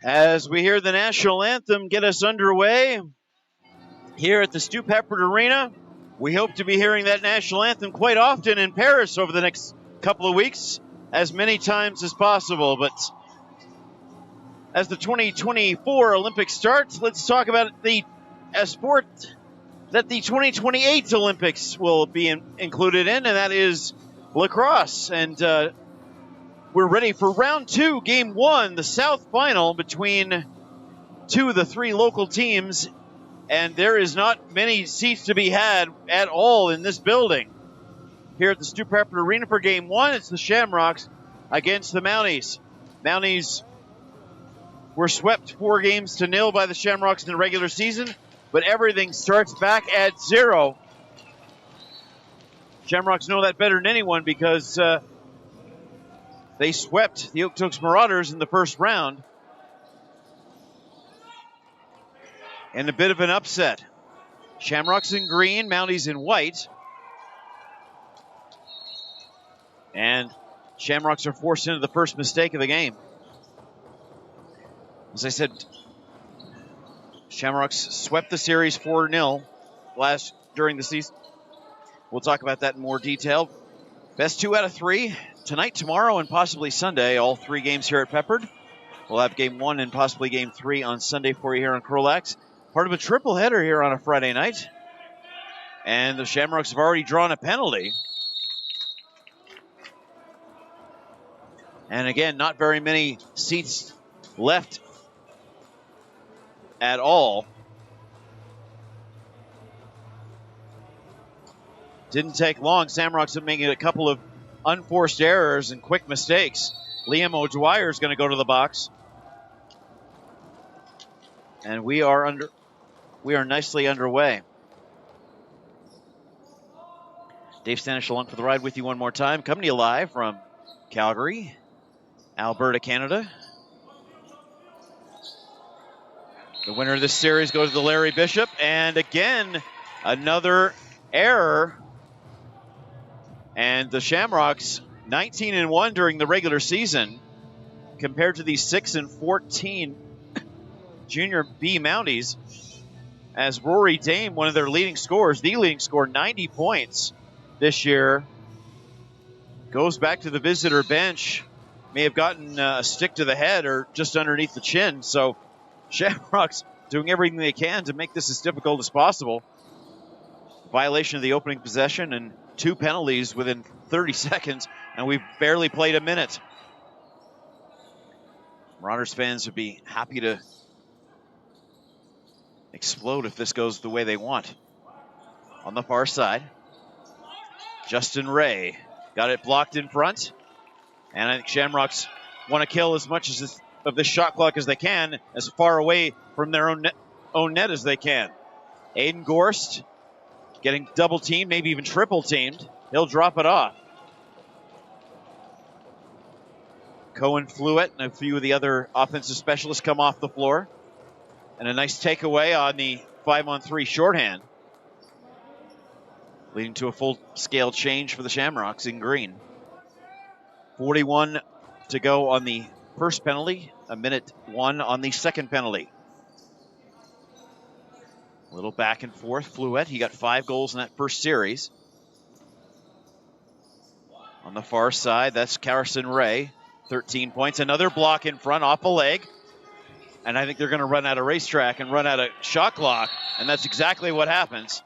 As we hear the national anthem get us underway here at the Stu Peppard Arena. We hope to be hearing that national anthem quite often in Paris over the next couple of weeks, as many times as possible. But as the 2024 Olympics starts, let's talk about a sport that the 2028 Olympics will be included in, and that is lacrosse. And we're ready for round two, game one, the South final between two of the three local teams. And there is not many seats to be had at all in this building. Here at the Stu Peppard Arena for game one, it's the Shamrocks against the Mounties. Mounties were swept 4-0 by the Shamrocks in the regular season, but everything starts back at 0. Shamrocks know that better than anyone because they swept the Okotoks Marauders in the first round. And a bit of an upset. Shamrocks in green, Mounties in white. And Shamrocks are forced into the first mistake of the game. As I said, Shamrocks swept the series 4-0 during the season. We'll talk about that in more detail. Best 2 out of 3 tonight, tomorrow, and possibly Sunday. All 3 games here at Peppard. We'll have game 1 and possibly game 3 on Sunday for you here on CROW LAX. Part of a triple header here on a Friday night. And the Shamrocks have already drawn a penalty. And again, not very many seats left at all. Didn't take long. Shamrocks are making a couple of unforced errors and quick mistakes. Liam O'Dwyer is going to go to the box. And we are nicely underway. Dave Stanish along for the ride with you one more time. Coming to you live from Calgary, Alberta, Canada. The winner of this series goes to Larry Bishop. And again, another error. And the Shamrocks, 19-1 during the regular season, compared to the 6-14 Junior B Mounties, as Rory Dame, one of their leading scorers, the leading scorer, 90 points this year, goes back to the visitor bench. May have gotten a stick to the head or just underneath the chin. So Shamrocks doing everything they can to make this as difficult as possible. Violation of the opening possession and 2 penalties within 30 seconds, and we've barely played a minute. Marauders fans would be happy to explode if this goes the way they want. On the far side, Justin Ray got it blocked in front, and I think Shamrocks want to kill as much of this shot clock as they can, as far away from their own net as they can. Aiden Gorst getting double teamed, maybe even triple teamed. He'll drop it off. Cohen Fluett and a few of the other offensive specialists come off the floor. And a nice takeaway on the 5-on-3 shorthand, leading to a full-scale change for the Shamrocks in green. 41 to go on the first penalty, a minute 1 on the second penalty. A little back and forth. Fluett, he got 5 goals in that first series. On the far side, that's Carson Ray, 13 points. Another block in front, off a leg. And I think they're going to run out of racetrack and run out of shot clock. And that's exactly what happens.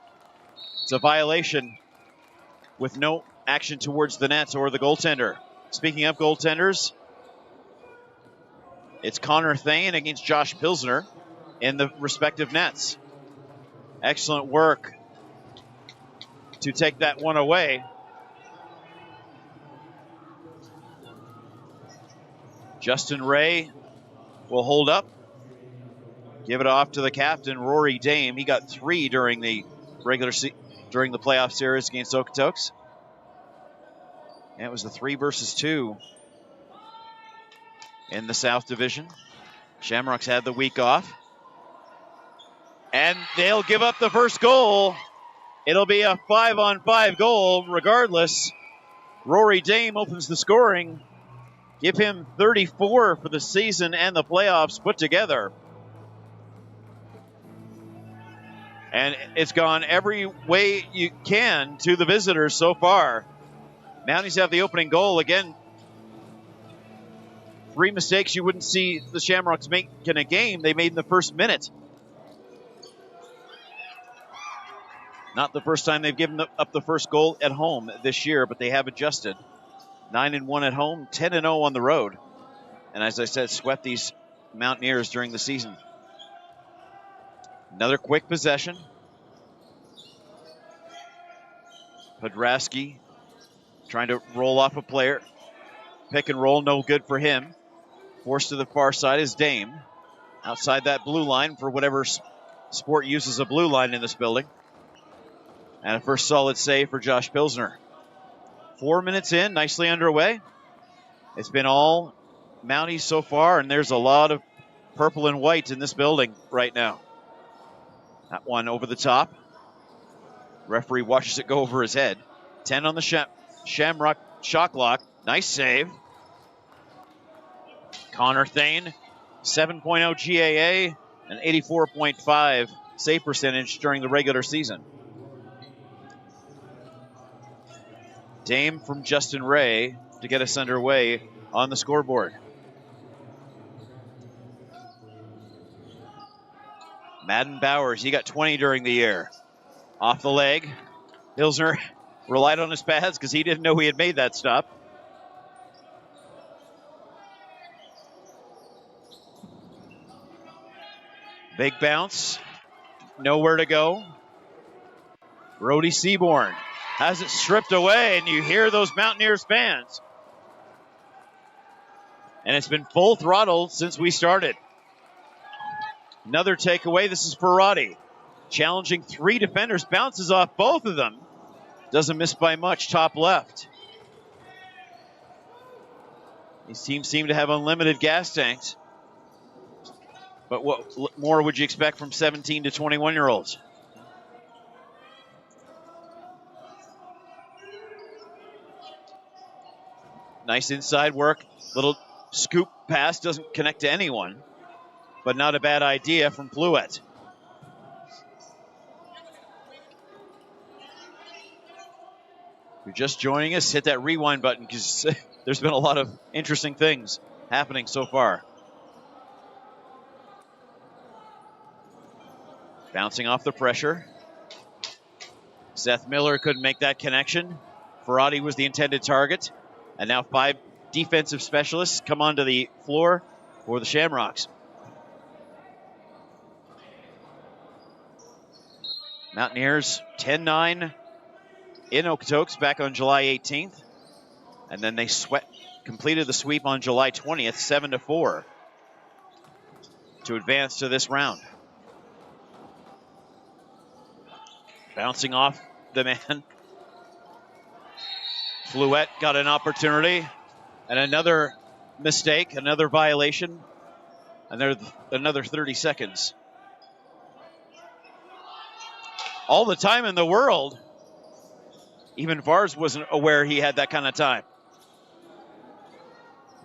It's a violation with no action towards the nets or the goaltender. Speaking of goaltenders, it's Connor Thane against Josh Pilsner in the respective nets. Excellent work to take that one away. Justin Ray will hold up. Give it off to the captain, Rory Dame. He got 3 during the during the playoff series against Okotoks. And it was the 3-versus-2 in the South Division. Shamrocks had the week off. And they'll give up the first goal. It'll be a 5-on-5 goal regardless. Rory Dame opens the scoring. Give him 34 for the season and the playoffs put together. And it's gone every way you can to the visitors so far. Mounties have the opening goal. Again, 3 mistakes you wouldn't see the Shamrocks make in a game they made in the first minute. Not the first time they've given up the first goal at home this year, but they have adjusted. 9-1 at home, 10-0 on the road. And as I said, swept these Mountaineers during the season. Another quick possession. Podrasky trying to roll off a player. Pick and roll, no good for him. Forced to the far side is Dame. Outside that blue line for whatever sport uses a blue line in this building. And a first solid save for Josh Pilsner. 4 minutes in, nicely underway. It's been all Mounties so far, and there's a lot of purple and white in this building right now. That one over the top. Referee watches it go over his head. 10 on the Shamrock shot clock. Nice save. Connor Thane, 7.0 GAA and 84.5 save percentage during the regular season. Dame from Justin Ray to get us underway on the scoreboard. Madden Bowers, he got 20 during the year. Off the leg. Pilsner relied on his pads because he didn't know he had made that stop. Big bounce. Nowhere to go. Brody Seaborn has it stripped away, and you hear those Mountaineers fans. And it's been full throttle since we started. Another takeaway. This is Ferrati. Challenging 3 defenders. Bounces off both of them. Doesn't miss by much. Top left. These teams seem to have unlimited gas tanks. But what more would you expect from 17 to 21-year-olds? Nice inside work. Little scoop pass. Doesn't connect to anyone. But not a bad idea from Fluette. If you're just joining us, hit that rewind button because there's been a lot of interesting things happening so far. Bouncing off the pressure. Seth Miller couldn't make that connection. Ferrati was the intended target. And now 5 defensive specialists come onto the floor for the Shamrocks. Mountaineers 10-9 in Okotoks back on July 18th. And then they completed the sweep on July 20th, 7-4 to advance to this round. Bouncing off the man. Fluette got an opportunity. And another mistake, another violation. And another 30 seconds. All the time in the world. Even Vars wasn't aware he had that kind of time.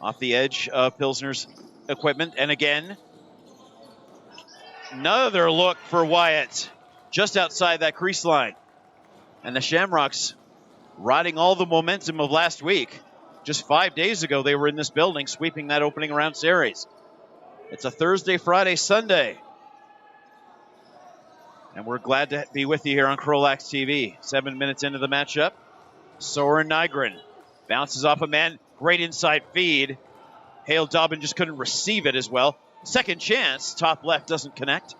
Off the edge of Pilsner's equipment. And again, another look for Wyatt. Just outside that crease line. And the Shamrocks riding all the momentum of last week. Just 5 days ago, they were in this building sweeping that opening round series. It's a Thursday, Friday, Sunday. And we're glad to be with you here on CROW LAX TV. 7 minutes into the matchup. Soren Nygren bounces off a man. Great inside feed. Hale Dobbin just couldn't receive it as well. Second chance. Top left doesn't connect.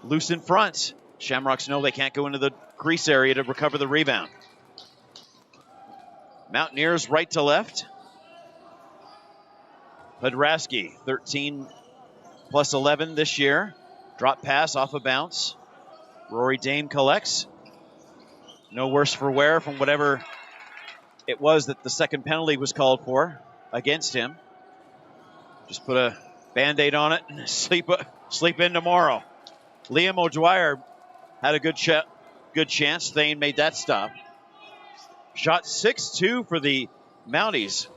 Loose in front. Shamrocks know they can't go into the crease area to recover the rebound. Mountaineers right to left. Podrasky, 13 plus 11 this year. Drop pass off a bounce. Rory Dame collects. No worse for wear from whatever it was that the second penalty was called for against him. Just put a Band-Aid on it and sleep in tomorrow. Liam O'Dwyer had a good chance. Thane made that stop. Shot 6-2 for the Mounties.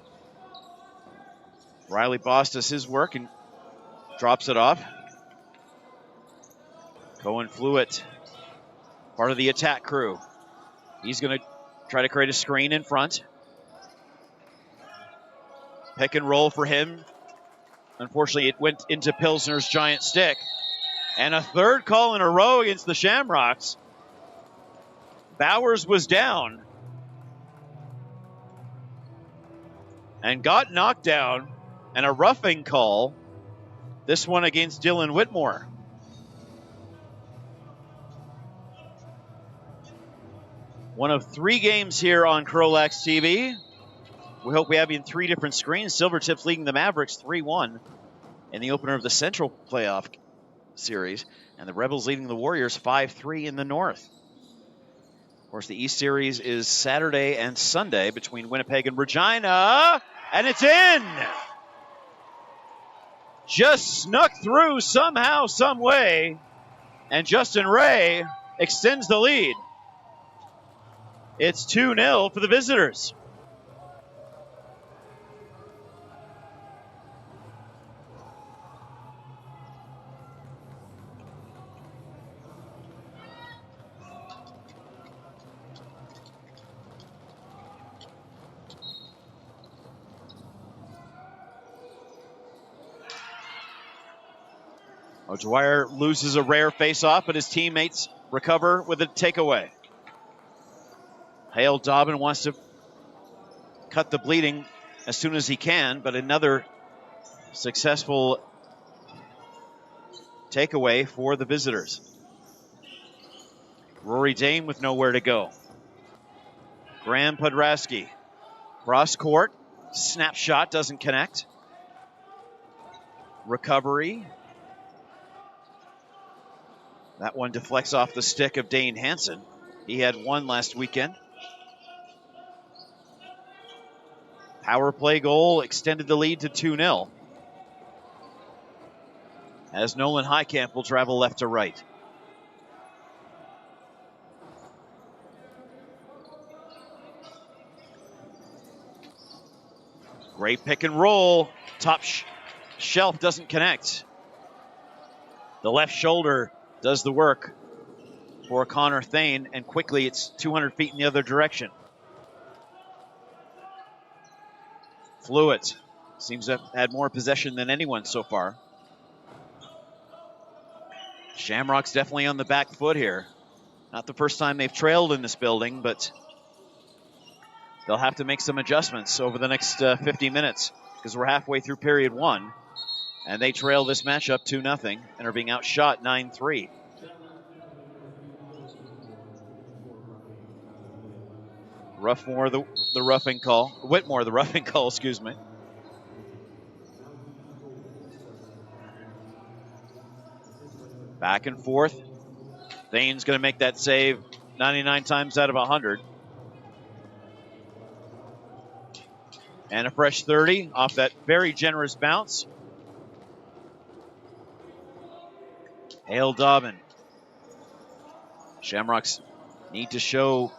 Riley Boss does his work and drops it off. Cohen Fluitt, part of the attack crew. He's going to try to create a screen in front. Pick and roll for him. Unfortunately, it went into Pilsner's giant stick. And a third call in a row against the Shamrocks. Bowers was down and got knocked down, and a roughing call, this one against Dylan Whitmore. One of 3 games here on CROW LAX TV. We hope we have you in 3 different screens. Silvertips leading the Mavericks 3-1 in the opener of the Central Playoff Series, and the Rebels leading the Warriors 5-3 in the North. Of course, the East Series is Saturday and Sunday between Winnipeg and Regina, and it's in! Just snuck through somehow, some way, and Justin Ray extends the lead. It's 2-0 for the visitors. O'Dwyer loses a rare face-off, but his teammates recover with a takeaway. Hale Dobbin wants to cut the bleeding as soon as he can, but another successful takeaway for the visitors. Rory Dane with nowhere to go. Graham Podrasky, cross court, snapshot doesn't connect. Recovery. That one deflects off the stick of Dane Hansen. He had one last weekend. Power play goal extended the lead to 2-0. As Nolan Highcamp will travel left to right. Great pick and roll. Top shelf doesn't connect. The left shoulder does the work for Connor Thane, and quickly it's 200 feet in the other direction. Fluitt seems to have had more possession than anyone so far. Shamrocks definitely on the back foot here. Not the first time they've trailed in this building, but they'll have to make some adjustments over the next 50 minutes because we're halfway through period 1. And they trail this matchup 2-0 and are being outshot 9-3. Whitmore, the roughing call, excuse me. Back and forth. Thane's going to make that save 99 times out of 100. And a fresh 30 off that very generous bounce. Hale Dobbin. Shamrocks need to show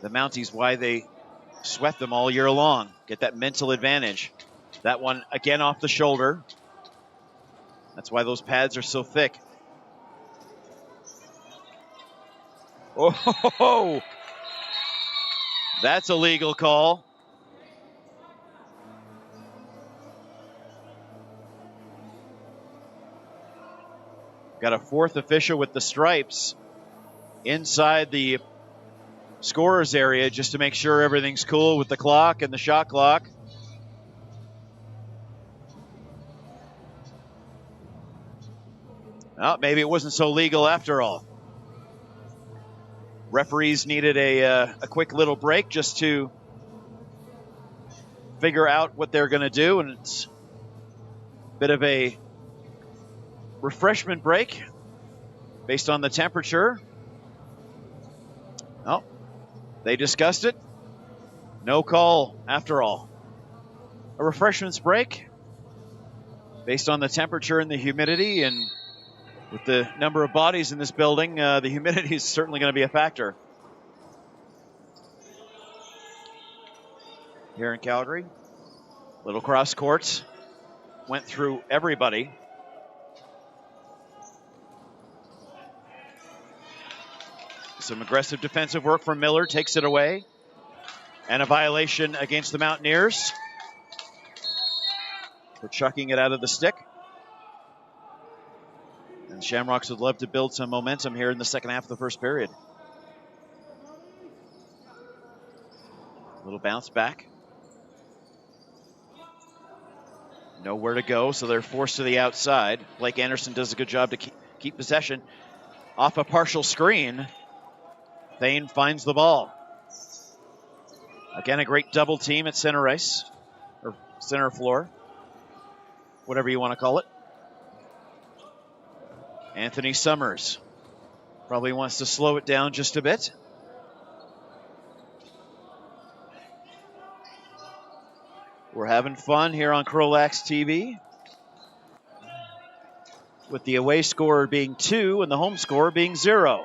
the Mounties why they sweat them all year long. Get that mental advantage. That one again off the shoulder. That's why those pads are so thick. Oh, that's a legal call. Got a 4th official with the stripes inside the scorer's area just to make sure everything's cool with the clock and the shot clock. Well, maybe it wasn't so legal after all. Referees needed a quick little break just to figure out what they're going to do, and it's a bit of a refreshment break based on the temperature. Oh, they discussed it. No call after all. A refreshments break based on the temperature and the humidity, and with the number of bodies in this building, the humidity is certainly going to be a factor here in Calgary. Little cross courts. Went through everybody. Some aggressive defensive work from Miller. Takes it away. And a violation against the Mountaineers for chucking it out of the stick. And Shamrocks would love to build some momentum here in the second half of the first period. Little bounce back. Nowhere to go, so they're forced to the outside. Blake Anderson does a good job to keep possession. Off a partial screen, Thane finds the ball. Again, a great double team at center ice, or center floor, whatever you want to call it. Anthony Summers probably wants to slow it down just a bit. We're having fun here on CROW LAX TV, with the away score being 2 and the home score being 0.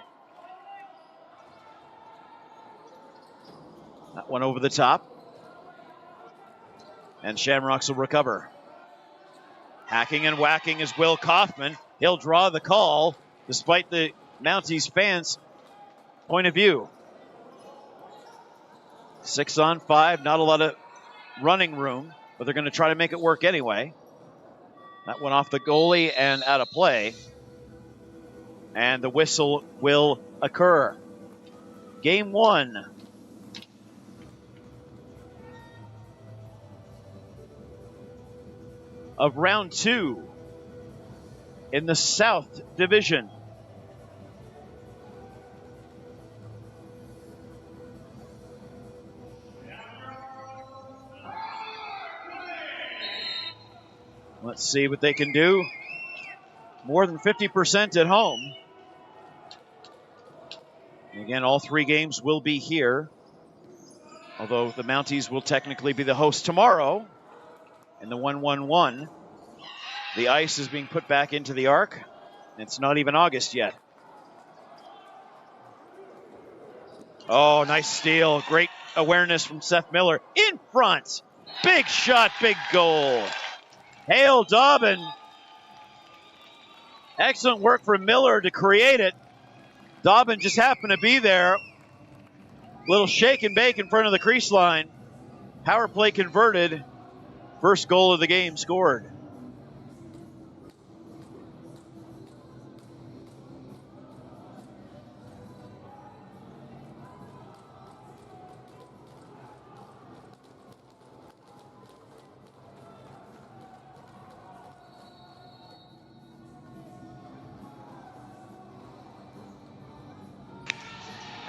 That one over the top. And Shamrocks will recover. Hacking and whacking is Will Kaufman. He'll draw the call despite the Mounties fans' point of view. 6-on-5, not a lot of running room, but they're going to try to make it work anyway. That went off the goalie and out of play. And the whistle will occur. Game 1. Of round 2 in the South Division. Let's see what they can do. More than 50% at home. And again, all 3 games will be here. Although the Mounties will technically be the host tomorrow in the 1-1-1. The ice is being put back into the arc. It's not even August yet. Oh, nice steal. Great awareness from Seth Miller. In front. Big shot, big goal. Hale Dobbin. Excellent work from Miller to create it. Dobbin just happened to be there. Little shake and bake in front of the crease line. Power play converted. First goal of the game scored.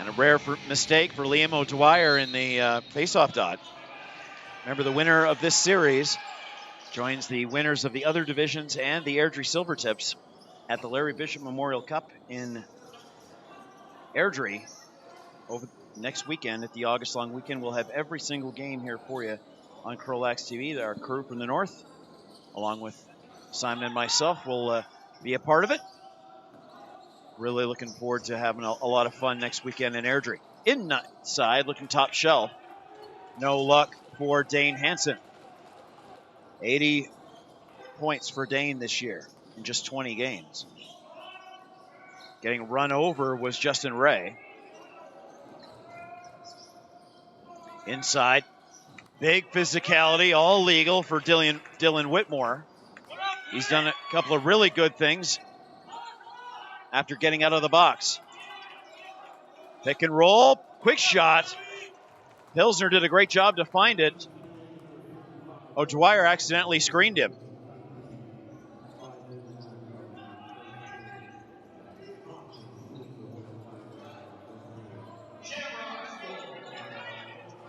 And a rare mistake for Liam O'Dwyer in the face-off dot. Remember, the winner of this series joins the winners of the other divisions and the Airdrie Silvertips at the Larry Bishop Memorial Cup in Airdrie over next weekend. At the August long weekend, we'll have every single game here for you on CROW LAX TV. Our crew from the north, along with Simon and myself, will be a part of it. Really looking forward to having a lot of fun next weekend in Airdrie. Inside, looking top shelf. No luck for Dane Hansen. 80 points for Dane this year in just 20 games. Getting run over was Justin Ray. Inside, big physicality, all legal for Dylan Whitmore. He's done a couple of really good things after getting out of the box. Pick and roll, quick shot. Pilsner did a great job to find it. O'Dwyer accidentally screened him.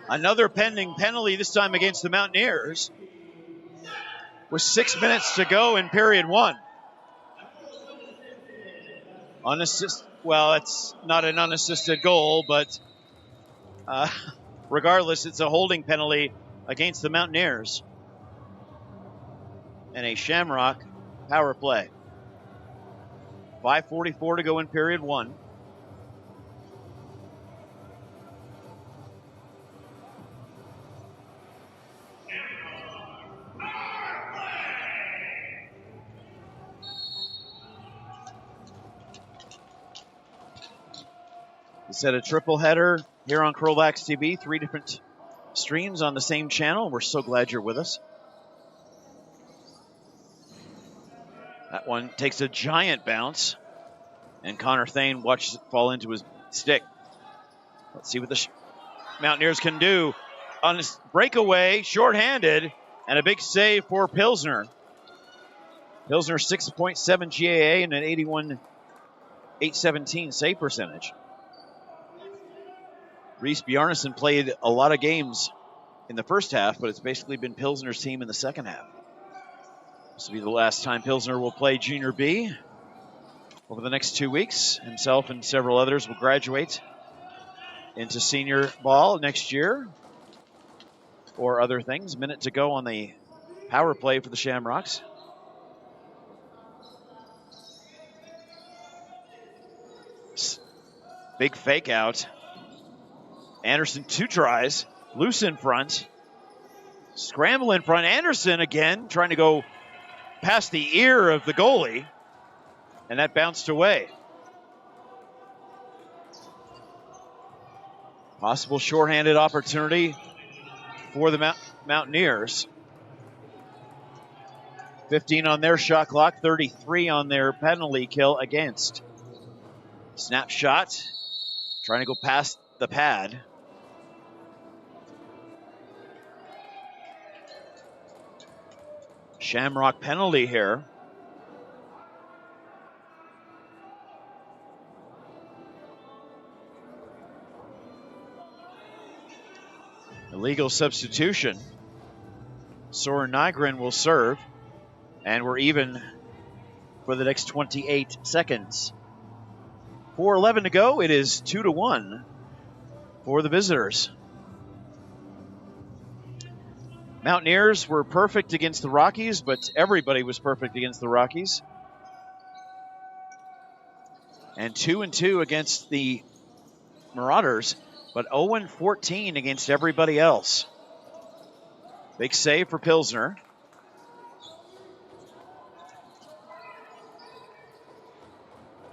Another pending penalty, this time against the Mountaineers, with 6 minutes to go in period 1. Well, it's not an unassisted goal, but regardless, it's a holding penalty against the Mountaineers. And a Shamrock power play. 5:44 to go in period 1. We set a triple header here on CROW LAX TV, 3 different streams on the same channel. We're so glad you're with us. That one takes a giant bounce, and Connor Thane watches it fall into his stick. Let's see what the Mountaineers can do. On this breakaway, shorthanded, and a big save for Pilsner. Pilsner 6.7 GAA and an 81.817 save percentage. Reese Bjarnason played a lot of games in the first half, but it's basically been Pilsner's team in the second half. This will be the last time Pilsner will play Junior B over the next 2 weeks. Himself and several others will graduate into senior ball next year or other things. Minute to go on the power play for the Shamrocks. Big fake out. Anderson 2 tries. Loose in front. Scramble in front. Anderson again trying to go past the ear of the goalie. And that bounced away. Possible shorthanded opportunity for the Mountaineers. 15 on their shot clock, 33 on their penalty kill against. Snapshot, trying to go past the pad. Shamrock penalty here. Illegal substitution. Soren Nygren will serve, and we're even for the next 28 seconds. 4:11 to go. It is 2-1 for the visitors. Mountaineers were perfect against the Rockies, but everybody was perfect against the Rockies. And 2-2 against the Marauders, but 0-14 against everybody else. Big save for Pilsner.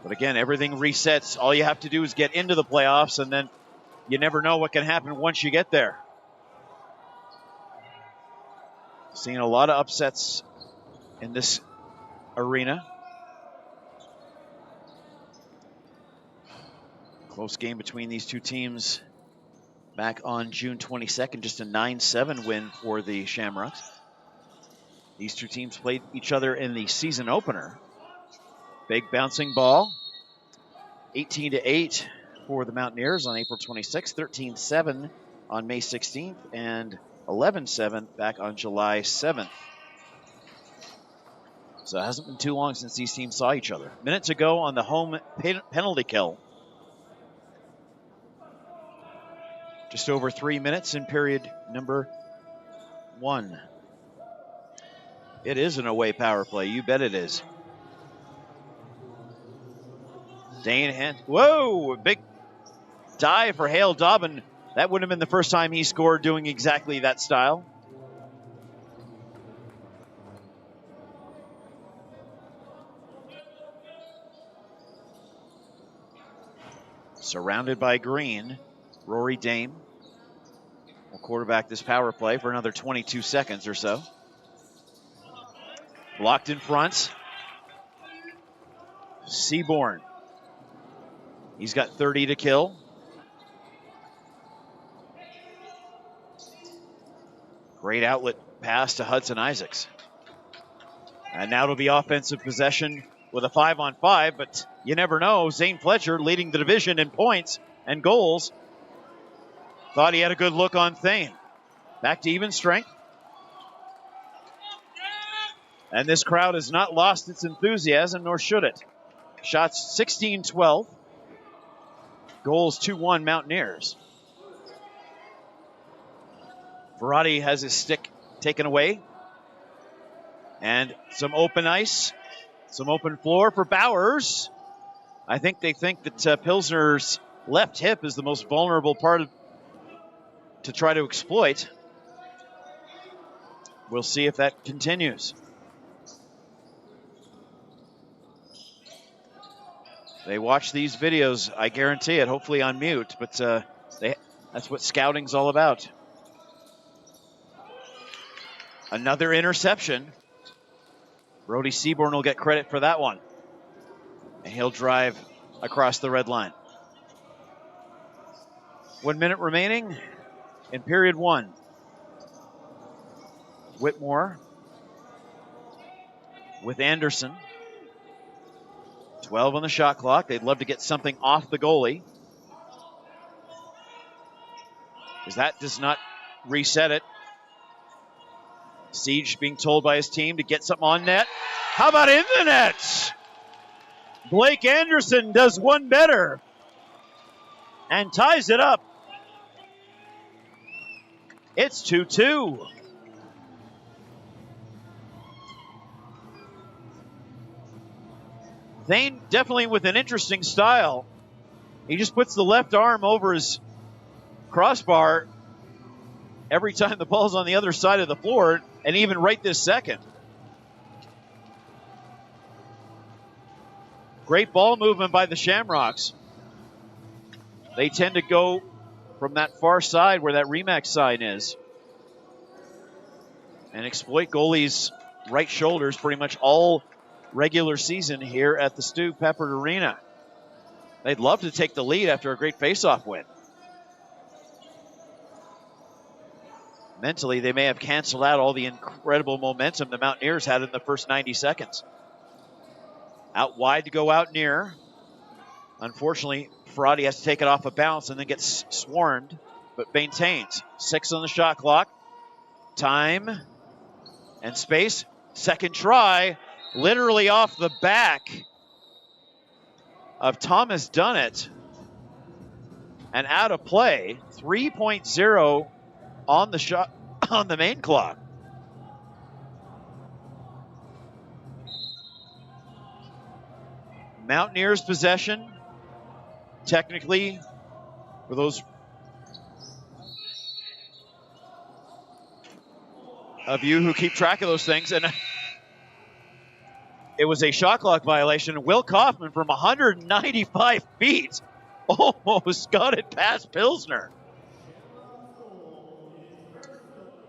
But again, everything resets. All you have to do is get into the playoffs, and then you never know what can happen once you get there. Seeing a lot of upsets in this arena. Close game between these two teams back on June 22nd. Just a 9-7 win for the Shamrocks. These two teams played each other in the season opener. Big bouncing ball. 18-8 for the Mountaineers on April 26th. 13-7 on May 16th. And 11-7 back on July 7th. So it hasn't been too long since these teams saw each other. Minute to go on the home penalty kill. Just over 3 minutes in period number 1. It is an away power play. You bet it is. Dane hand. Whoa! Big dive for Hale Dobbin. That wouldn't have been the first time he scored doing exactly that style. Surrounded by green, Rory Dame will quarterback this power play for another 22 seconds or so. Blocked in front. Seaborn. He's got 30 to kill. Great outlet pass to Hudson Isaacs. And now it'll be offensive possession with a 5-on-5, but you never know. Zane Fletcher leading the division in points and goals. Thought he had a good look on Thane. Back to even strength. And this crowd has not lost its enthusiasm, nor should it. Shots 16-12. Goals 2-1 Mountaineers. Verratti has his stick taken away. And some open ice. Some open floor for Bowers. I think they think that Pilsner's left hip is the most vulnerable part to try to exploit. We'll see if that continues. They watch these videos, I guarantee it, hopefully on mute, but that's what scouting's all about. Another interception. Brody Seaborn will get credit for that one. And he'll drive across the red line. 1 minute remaining in period one. Whitmore with Anderson. 12 on the shot clock. They'd love to get something off the goalie, because that does not reset it. Siege being told by his team to get something on net. How about in the net? Blake Anderson does one better and ties it up. It's 2-2. Thane definitely with an interesting style. He just puts the left arm over his crossbar every time the ball's on the other side of the floor, and even right this second. Great ball movement by the Shamrocks. They tend to go from that far side where that Remax sign is and exploit goalies' right shoulders pretty much all regular season here at the Stu Peppard Arena. They'd love to take the lead after a great faceoff win. Mentally, they may have canceled out all the incredible momentum the Mountaineers had in the first 90 seconds. Out wide to go out near. Unfortunately, Ferrati has to take it off a bounce and then gets swarmed, but maintains. 6 on the shot clock. Time and space. Second try. Literally off the back of Thomas Dunnett and out of play. 3.0 on the shot on the main clock. Mountaineers possession. Technically, for those of you who keep track of those things, and it was a shot clock violation. Will Kaufman from 195 feet almost got it past Pilsner.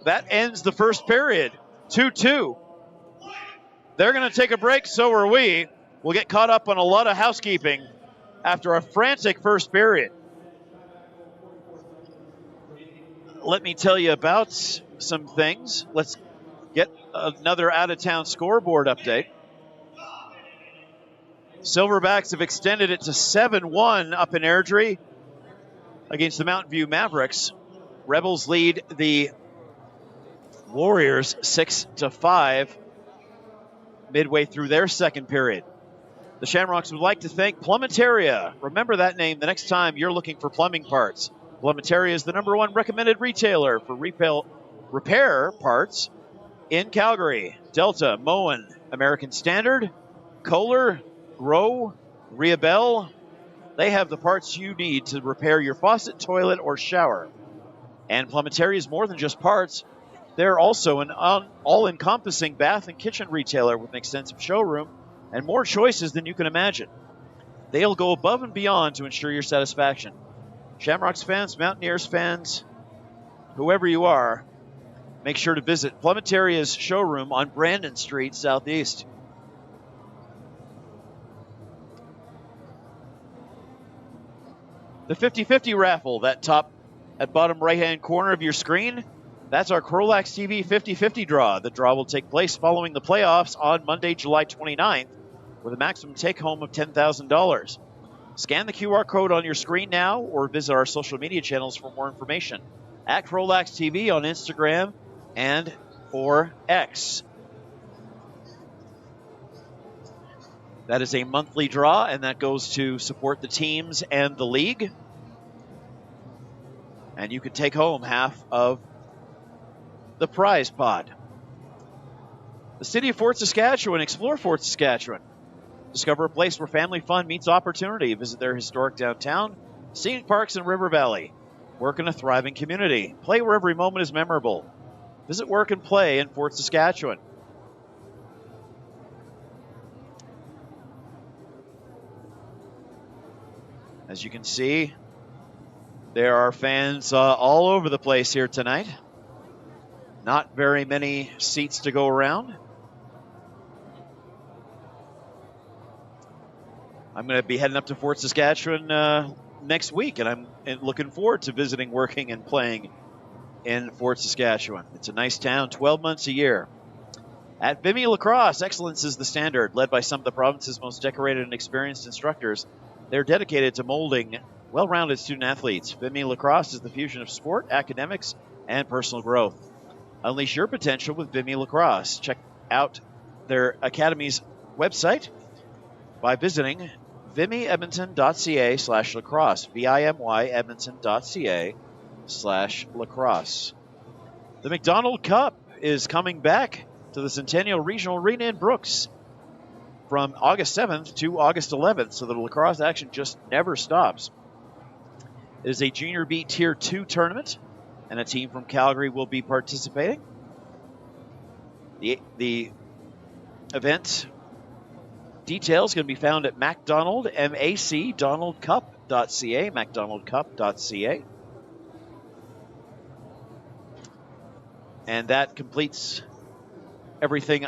That ends the first period, 2-2. They're going to take a break, so are we. We'll get caught up on a lot of housekeeping after a frantic first period. Let me tell you about some things. Let's get another out-of-town scoreboard update. Silverbacks have extended it to 7-1 up in Airdrie against the Mountain View Mavericks. Rebels lead the Warriors 6-5 midway through their second period. The Shamrocks would like to thank Plumetaria. Remember that name the next time you're looking for plumbing parts. Plumetaria is the #1 recommended retailer for repair parts in Calgary. Delta, Moen, American Standard, Kohler, CROW, Riabel. They have the parts you need to repair your faucet, toilet, or shower. And Plumetaria is more than just parts. They're also an all-encompassing bath and kitchen retailer with an extensive showroom and more choices than you can imagine. They'll go above and beyond to ensure your satisfaction. Shamrocks fans, Mountaineers fans, whoever you are, make sure to visit Plumetaria's showroom on Brandon Street, Southeast. The 50-50 raffle, that top at bottom right-hand corner of your screen, that's our CROW LAX TV 50-50 draw. The draw will take place following the playoffs on Monday, July 29th, with a maximum take-home of $10,000. Scan the QR code on your screen now or visit our social media channels for more information. At CROW LAX TV on Instagram and or X. That is a monthly draw, and that goes to support the teams and the league. And you can take home half of the prize pod. The city of Fort Saskatchewan. Explore Fort Saskatchewan. Discover a place where family fun meets opportunity. Visit their historic downtown, scenic parks, and river valley. Work in a thriving community. Play where every moment is memorable. Visit, work, and play in Fort Saskatchewan. . As you can see, there are fans all over the place here tonight. Not very many seats to go around. I'm going to be heading up to Fort Saskatchewan next week, and I'm looking forward to visiting, working, and playing in Fort Saskatchewan. It's a nice town, 12 months a year. At Vimy Lacrosse, excellence is the standard. Led by some of the province's most decorated and experienced instructors, they're dedicated to molding well-rounded student athletes. Vimy Lacrosse is the fusion of sport, academics, and personal growth. Unleash your potential with Vimy Lacrosse. Check out their academy's website by visiting vimyedmonton.ca/lacrosse, vimyedmonton.ca/lacrosse. The McDonald Cup is coming back to the Centennial Regional Arena in Brooks from August 7th to August 11th, so the lacrosse action just never stops. It is a Junior B Tier 2 tournament, and a team from Calgary will be participating. The event details can be found at macdonaldcup.ca, macdonaldcup.ca. And that completes everything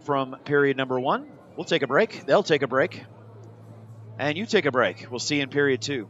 from period number 1. We'll take a break. They'll take a break. And you take a break. We'll see you in period 2.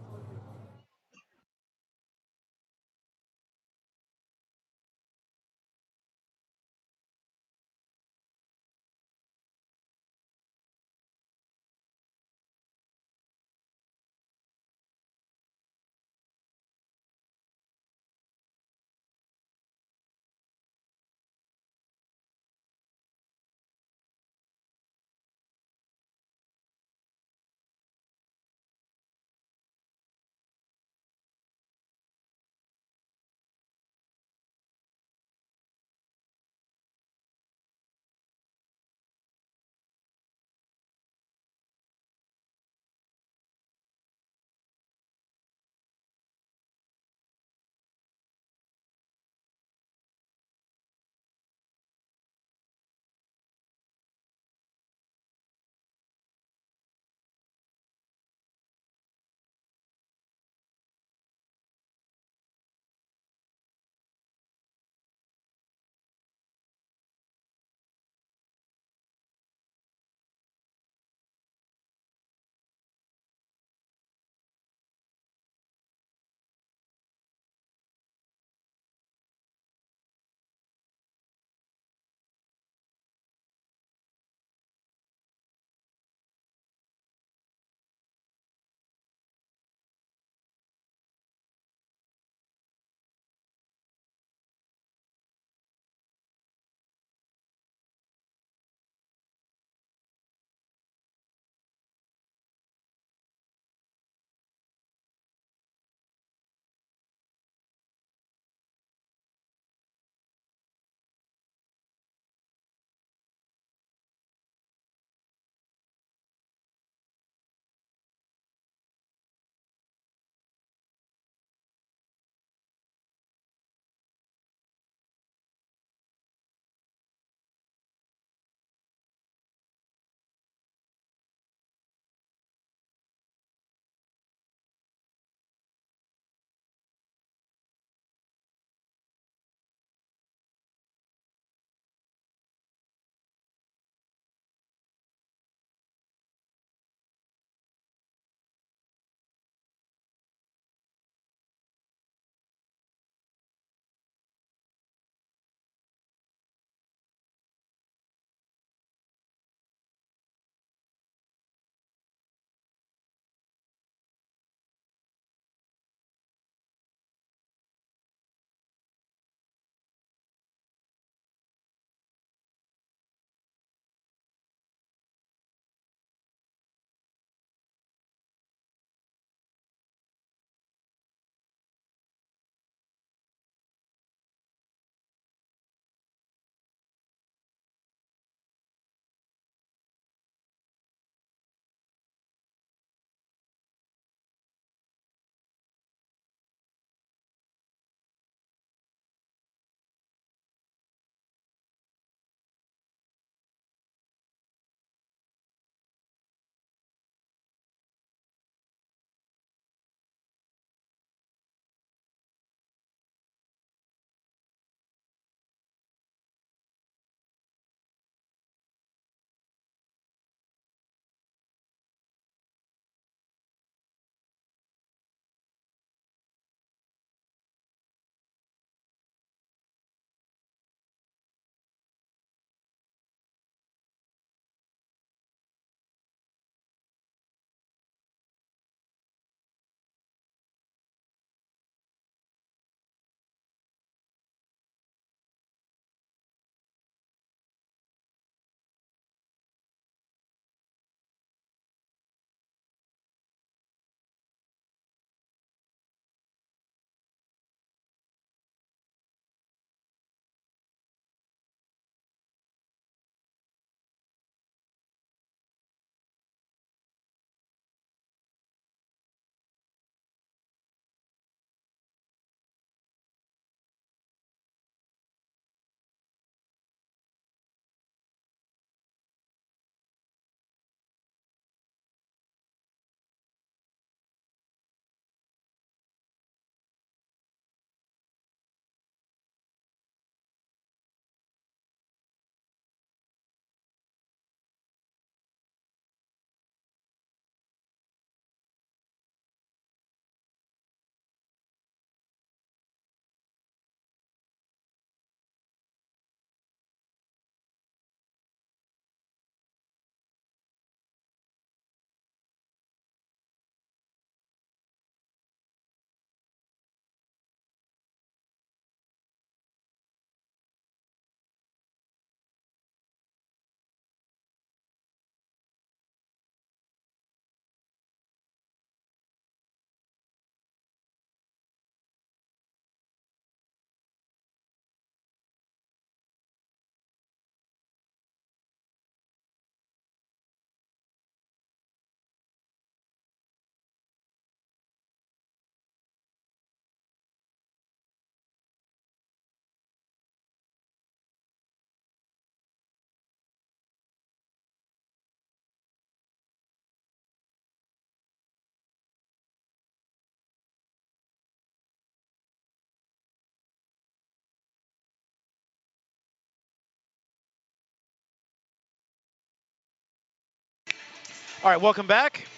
All right, welcome back.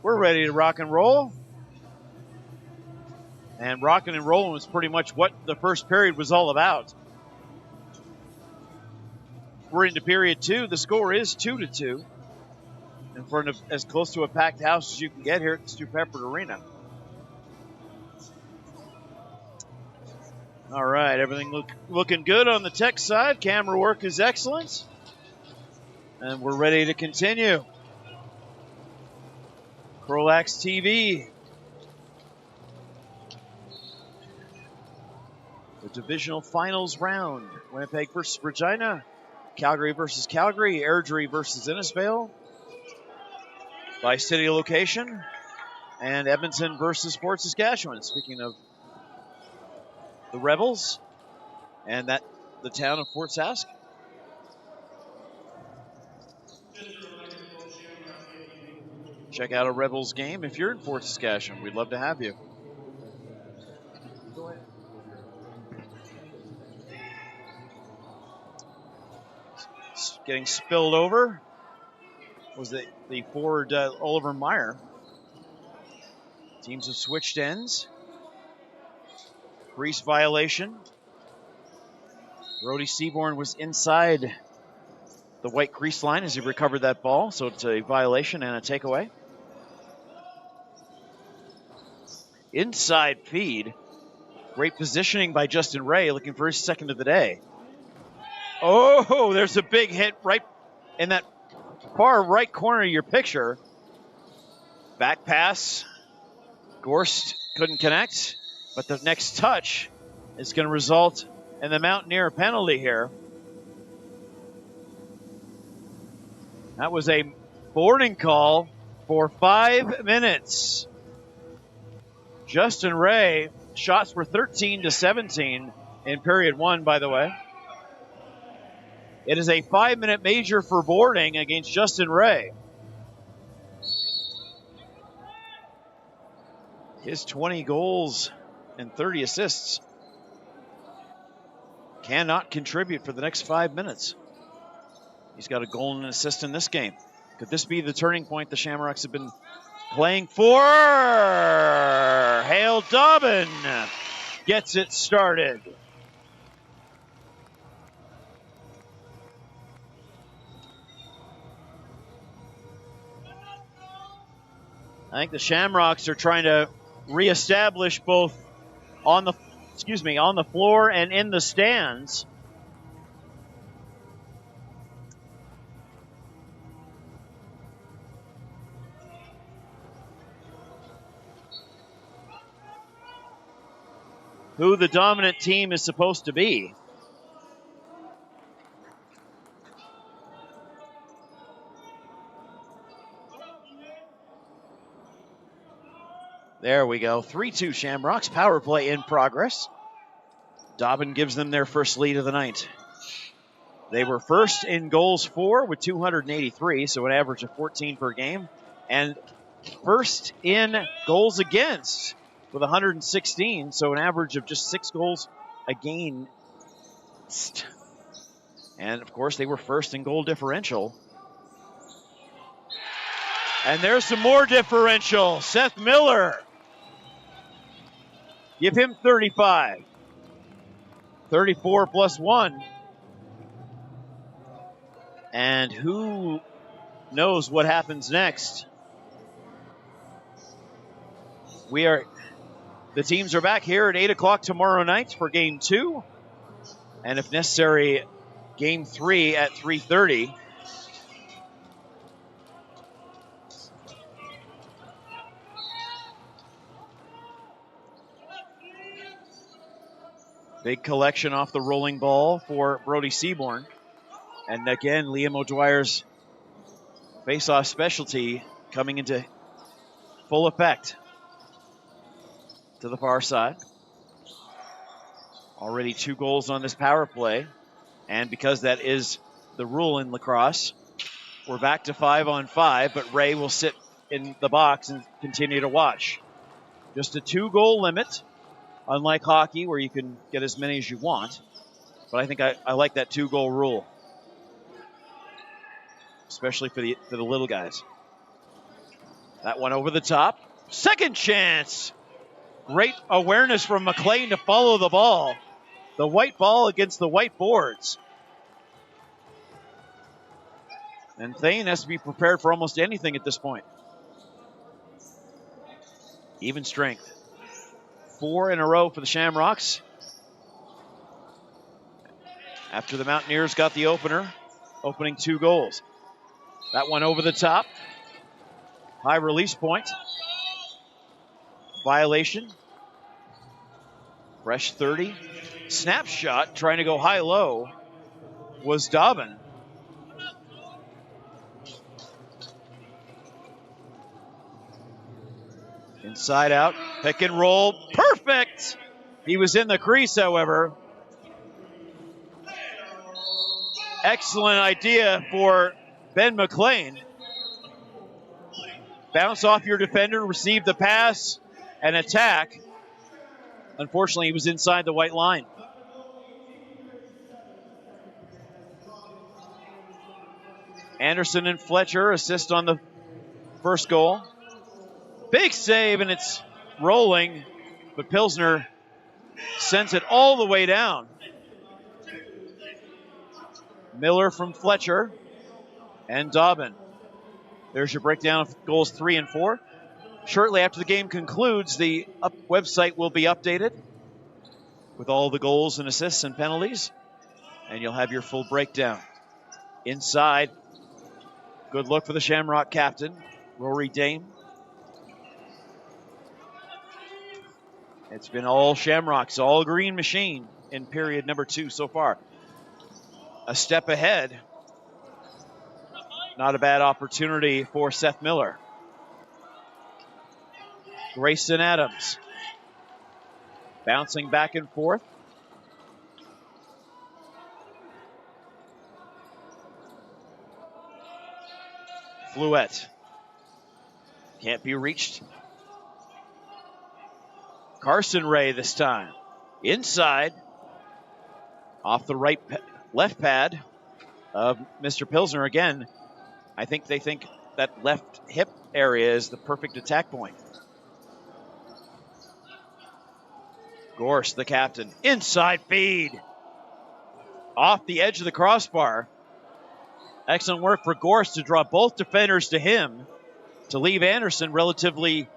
We're ready to rock and roll. And rocking and rolling was pretty much what the first period was all about. We're into period 2. The score is 2-2. In front of as close to a packed house as you can get here at the Stu Peppard Arena. All right, everything looking good on the tech side. Camera work is excellent. And we're ready to continue. CROW LAX TV. The divisional finals round. Winnipeg versus Regina. Calgary versus Calgary. Airdrie versus Innisfail. By city location. And Edmonton versus Fort Saskatchewan. Speaking of the Rebels and the town of Fort Sask. Check out a Rebels game if you're in Fort Saskatchewan. We'd love to have you. Getting spilled over was the forward Oliver Meyer. Teams have switched ends. Grease violation. Brody Seaborn was inside the white crease line as he recovered that ball, so it's a violation and a takeaway. Inside feed. Great positioning by Justin Ray, looking for his second of the day. Oh, there's a big hit right in that far right corner of your picture. Back pass. Gorst couldn't connect, but the next touch is going to result in the Mountaineer penalty here. That was a boarding call for 5 minutes. Justin Ray, shots were 13-17 in period 1, by the way. It is a 5-minute major for boarding against Justin Ray. His 20 goals and 30 assists cannot contribute for the next 5 minutes. He's got a goal and an assist in this game. Could this be the turning point the Shamrocks have been playing for? Hale Dobbin gets it started. I think the Shamrocks are trying to reestablish both on the floor and in the stands. Who the dominant team is supposed to be. There we go. 3-2 Shamrocks. Power play in progress. Dobbin gives them their first lead of the night. They were first in goals for with 283, so an average of 14 per game. And first in goals against with 116, so an average of just 6 goals against. And, of course, they were first in goal differential. And there's some more differential. Seth Miller. Give him 35. 34 plus 1. And who knows what happens next? The teams are back here at 8 o'clock tomorrow night for game 2. And if necessary, game 3 at 3:30. Big collection off the rolling ball for Brody Seaborn. And again, Liam O'Dwyer's face-off specialty coming into full effect to the far side. Already 2 goals on this power play. And because that is the rule in lacrosse, we're back to 5-on-5, but Ray will sit in the box and continue to watch. Just a 2-goal limit. Unlike hockey, where you can get as many as you want. But I think I like that 2-goal rule. especially for the little guys. That one over the top. Second chance. Great awareness from McLean to follow the ball. The white ball against the white boards. And Thane has to be prepared for almost anything at this point. Even strength. 4 in a row for the Shamrocks. After the Mountaineers got the opener, opening 2 goals. That one over the top. High release point. Violation. Fresh 30. Snapshot trying to go high-low was Dobbin. Inside out, pick and roll, perfect! He was in the crease, however. Excellent idea for Ben McLean. Bounce off your defender, receive the pass, and attack. Unfortunately, he was inside the white line. Anderson and Fletcher assist on the first goal. Big save, and it's rolling, but Pilsner sends it all the way down. Miller from Fletcher and Dobbin. There's your breakdown of goals 3 and 4. Shortly after the game concludes, the website will be updated with all the goals and assists and penalties, and you'll have your full breakdown. Inside, good look for the Shamrock captain, Rory Dame. It's been all Shamrocks, all green machine in period number 2 so far. A step ahead. Not a bad opportunity for Seth Miller. Grayson Adams. Bouncing back and forth. Fluette. Can't be reached. Carson Ray this time. Inside. Off the left pad of Mr. Pilsner again. I think they think that left hip area is the perfect attack point. Gorst, the captain. Inside feed. Off the edge of the crossbar. Excellent work for Gorst to draw both defenders to him to leave Anderson relatively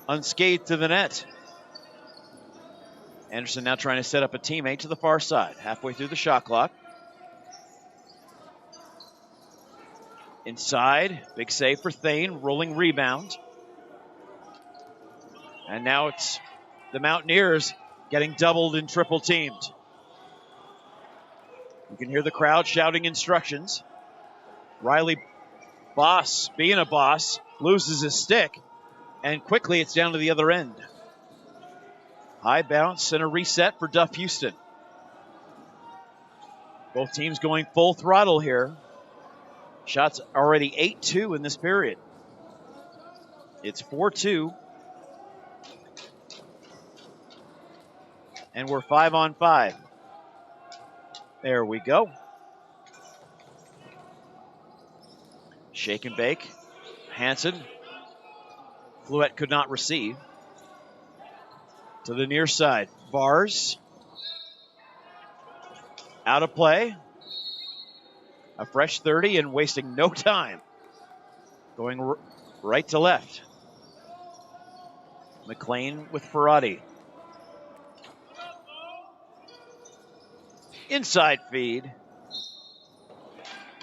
unscathed to the net. Anderson now trying to set up a teammate to the far side, halfway through the shot clock. Inside, big save for Thane, rolling rebound. And now it's the Mountaineers getting doubled and triple teamed. You can hear the crowd shouting instructions. Riley Boss, being a boss, loses his stick, and quickly it's down to the other end. High bounce and a reset for Duff Houston. Both teams going full throttle here. Shots already 8-2 in this period. It's 4-2. And we're 5-on-5. There we go. Shake and bake. Hansen. Fluette could not receive. To the near side. Bars. Out of play. A fresh 30 and wasting no time. Going right to left. McLean with Ferrati. Inside feed.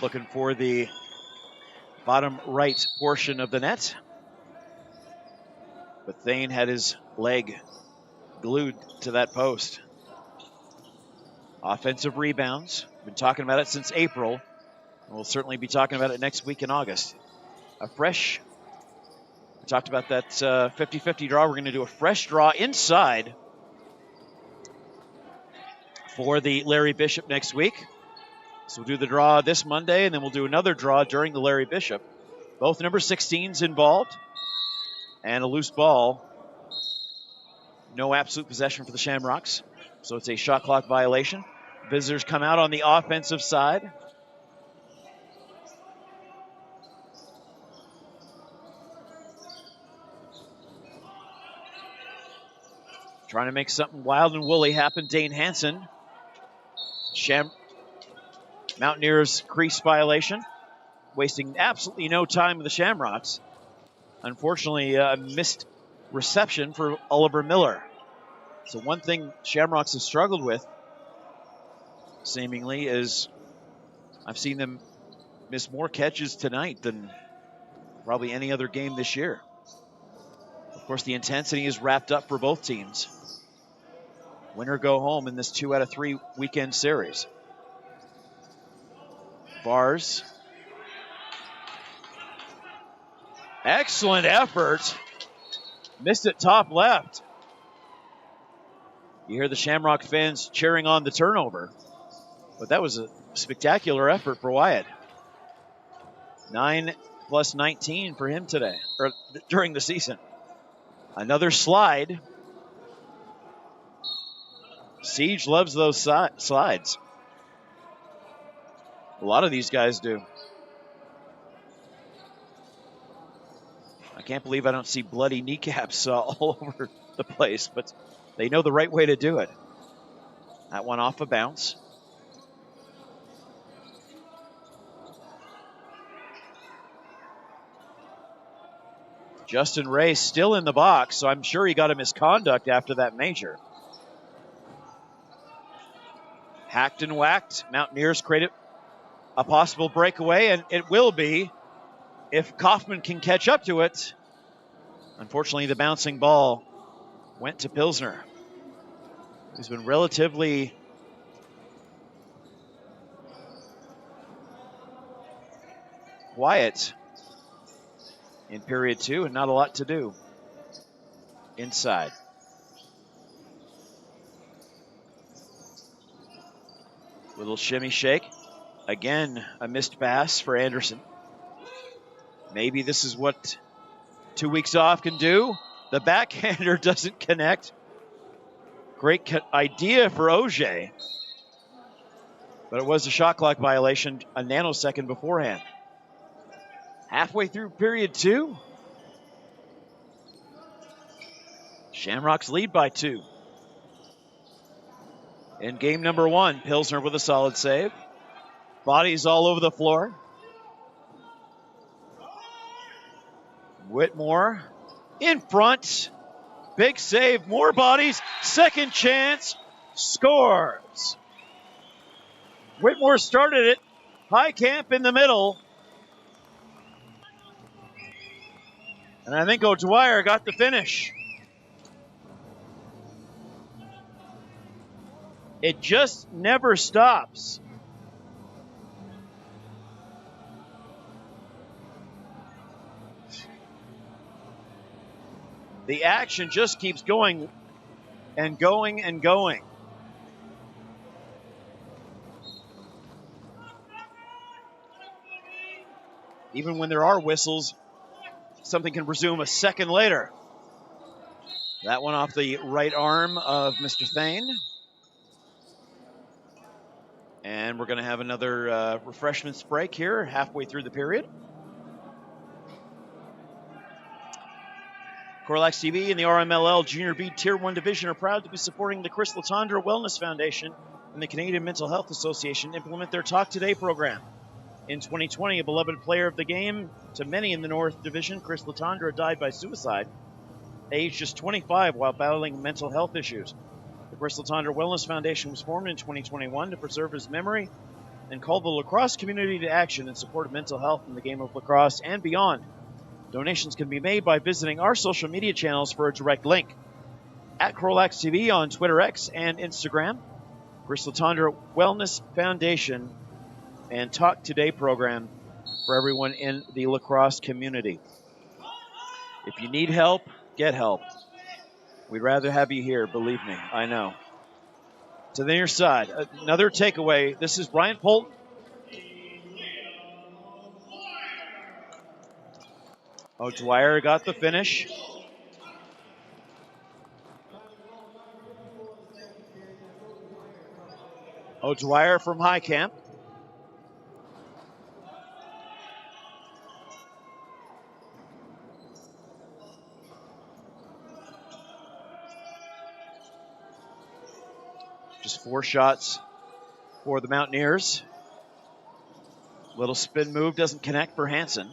Looking for the bottom right portion of the net. But Thane had his leg glued to that post. Offensive rebounds. Been talking about it since April. We'll certainly be talking about it next week in August. A fresh, we talked about that 50-50 draw. We're going to do a fresh draw inside for the Larry Bishop next week. So we'll do the draw this Monday, and then we'll do another draw during the Larry Bishop. Both number 16s involved, and a loose ball. No absolute possession for the Shamrocks, so it's a shot clock violation. Visitors come out on the offensive side. Trying to make something wild and woolly happen. Dane Hansen. Mountaineers crease violation. Wasting absolutely no time with the Shamrocks. Unfortunately, a missed reception for Oliver Miller. So one thing Shamrocks has struggled with, seemingly, is I've seen them miss more catches tonight than probably any other game this year. Of course, the intensity is wrapped up for both teams. Win or go home in this 2 out of 3 weekend series. Vars. Excellent effort. Missed it top left. You hear the Shamrock fans cheering on the turnover. But that was a spectacular effort for Wyatt. 9 plus 19 for him today, or during the season. Another slide. Siege loves those slides. A lot of these guys do. I can't believe I don't see bloody kneecaps all over the place, but they know the right way to do it. That one off a bounce. Justin Ray still in the box, so I'm sure he got a misconduct after that major. Hacked and whacked. Mountaineers created a possible breakaway, and it will be if Kaufman can catch up to it. Unfortunately, the bouncing ball went to Pilsner, who's been relatively quiet in period 2 and not a lot to do inside. Little shimmy shake. Again, a missed pass for Anderson. Maybe this is what 2 weeks off can do. The backhander doesn't connect. Great idea for Auger. But it was a shot clock violation a nanosecond beforehand. Halfway through period 2. Shamrocks lead by 2. In game number 1, Pilsner with a solid save. Bodies all over the floor. Whitmore in front. Big save, more bodies. Second chance, scores. Whitmore started it. Highcamp in the middle. And I think O'Dwyer got the finish. It just never stops. The action just keeps going and going and going. Even when there are whistles, something can resume a second later. That one off the right arm of Mr. Thane. And we're going to have another refreshments break here halfway through the period. CROW LAX TV and the RMLL Junior B Tier 1 Division are proud to be supporting the Chris Latondra Wellness Foundation and the Canadian Mental Health Association implement their Talk Today program. In 2020, a beloved player of the game to many in the North Division, Chris Latondra died by suicide, aged just 25 while battling mental health issues. The Chris Latondra Wellness Foundation was formed in 2021 to preserve his memory and call the lacrosse community to action in support of mental health in the game of lacrosse and beyond. Donations can be made by visiting our social media channels for a direct link. At CROW LAX TV on Twitter X and Instagram, Chris Latondra Wellness Foundation, and Talk Today program for everyone in the lacrosse community. If you need help, get help. We'd rather have you here, believe me, I know. To the near side, another takeaway. This is Brian Polton. O'Dwyer got the finish. O'Dwyer from Highcamp. 4 shots for the Mountaineers. Little spin move doesn't connect for Hansen.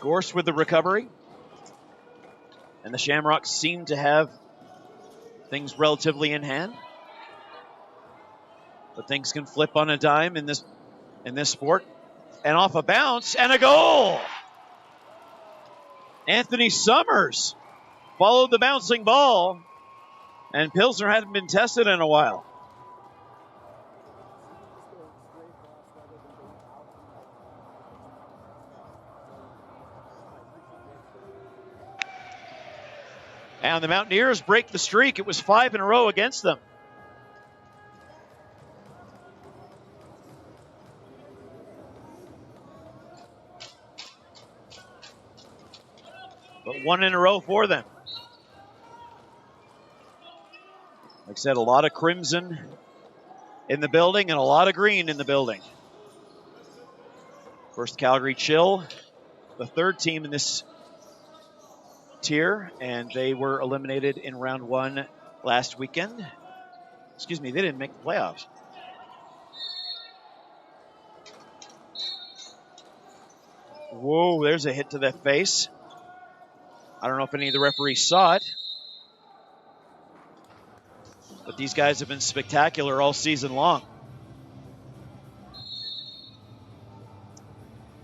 Gorse with the recovery. And the Shamrocks seem to have things relatively in hand. But things can flip on a dime in this sport. And off a bounce and a goal. Anthony Summers followed the bouncing ball. And Pilsner hadn't been tested in a while. And the Mountaineers break the streak. It was 5 in a row against them. But 1 in a row for them. Like I said, a lot of crimson in the building and a lot of green in the building. First Calgary Chill, the 3rd team in this tier, and they were eliminated in round 1 last weekend. Excuse me, they didn't make the playoffs. Whoa, there's a hit to the face. I don't know if any of the referees saw it. But these guys have been spectacular all season long.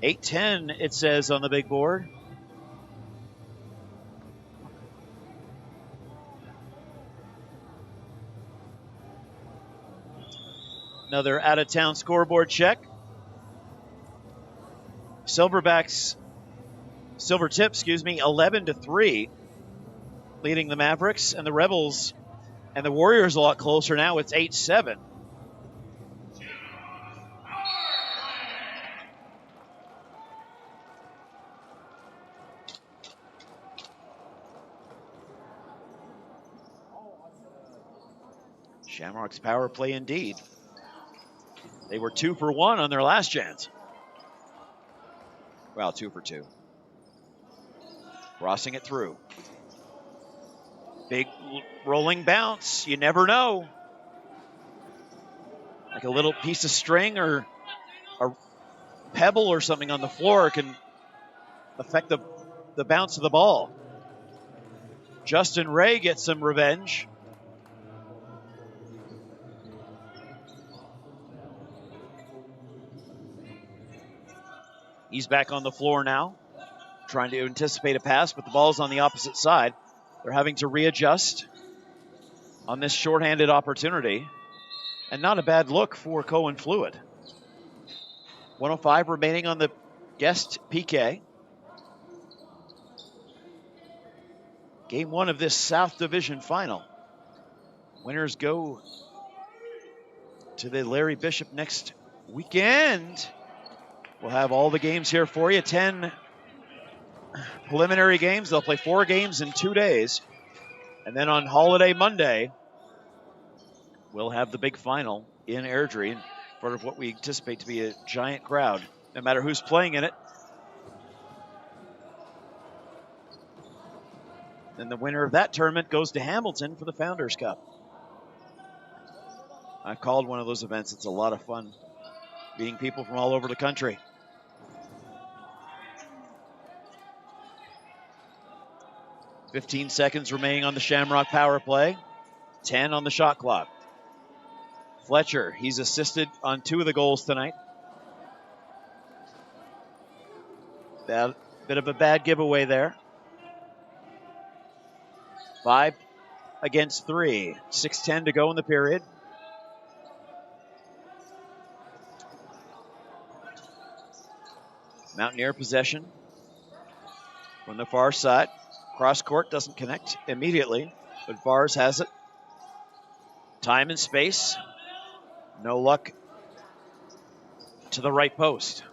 8-10, it says on the big board. Another out-of-town scoreboard check. Silver Tips, 11-3, leading the Mavericks, and the Rebels and the Warriors a lot closer now. It's 8-7. Shamrocks power play indeed. They were 2 for 1 on their last chance. Well, 2 for 2. Crossing it through. Big rolling bounce. You never know. Like a little piece of string or a pebble or something on the floor can affect the bounce of the ball. Justin Ray gets some revenge. He's back on the floor now, trying to anticipate a pass, but the ball's on the opposite side. They're having to readjust on this shorthanded opportunity. And not a bad look for Cohen Fluid. 1:05 remaining on the guest PK. Game 1 of this South Division final. Winners go to the Larry Bishop next weekend. We'll have all the games here for you. 10 preliminary games. They'll play 4 games in 2 days. And then on holiday Monday, we'll have the big final in Airdrie in front of what we anticipate to be a giant crowd, no matter who's playing in it. And the winner of that tournament goes to Hamilton for the Founders Cup. I've called one of those events. It's a lot of fun, meeting people from all over the country. 15 seconds remaining on the Shamrock power play. 10 on the shot clock. Fletcher, he's assisted on 2 of the goals tonight. Bit of a bad giveaway there. 5 against 3. 6:10 to go in the period. Mountaineer possession from the far side. Cross court doesn't connect immediately, but Vars has it. Time and space. No luck to the right post.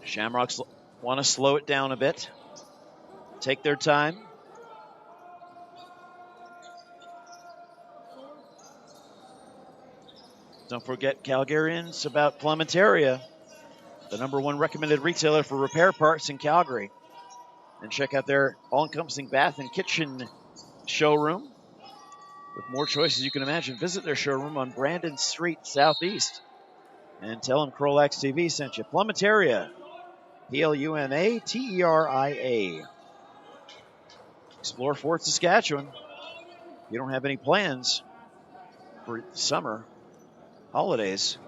Shamrocks want to slow it down a bit. Take their time. Don't forget Calgarians about Plumbataria, the #1 recommended retailer for repair parts in Calgary. and check out their all-encompassing bath and kitchen showroom. With more choices you can imagine, visit their showroom on Brandon Street Southeast. And tell them CROW LAX TV sent you. Plumateria, Plumateria. Explore Fort Saskatchewan. If you don't have any plans for summer holidays,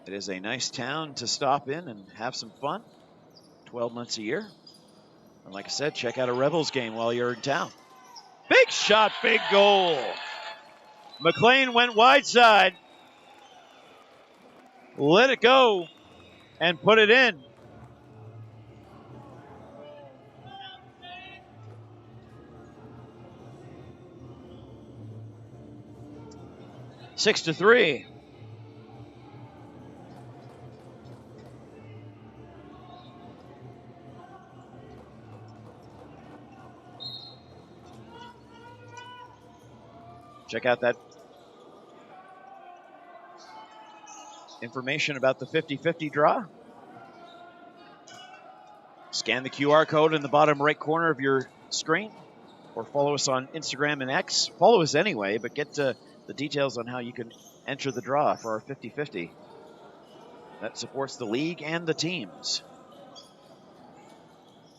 it is a nice town to stop in and have some fun 12 months a year. And like I said, check out a Rebels game while you're in town. Big shot, big goal. McLean went wide side, let it go, and put it in. Six to 3. Check out that information about the 50-50 draw. Scan the QR code in the bottom right corner of your screen, or follow us on Instagram and X. Follow us anyway, but get the details on how you can enter the draw for our 50-50. That supports the league and the teams.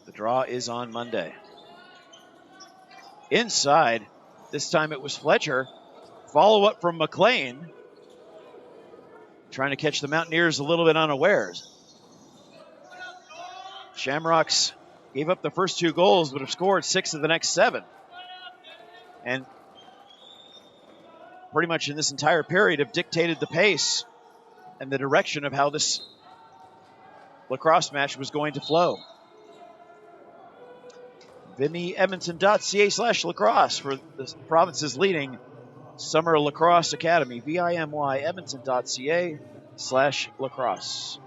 The draw is on Monday. Inside, this time it was Fletcher. Follow up from McLean. Trying to catch the Mountaineers a little bit unawares. Shamrocks gave up the first 2 goals, but have scored 6 of the next 7. And pretty much in this entire period have dictated the pace and the direction of how this lacrosse match was going to flow. VimyEdmonton.ca/lacrosse for the province's leading summer lacrosse academy. VimyEdmonton.ca/lacrosse.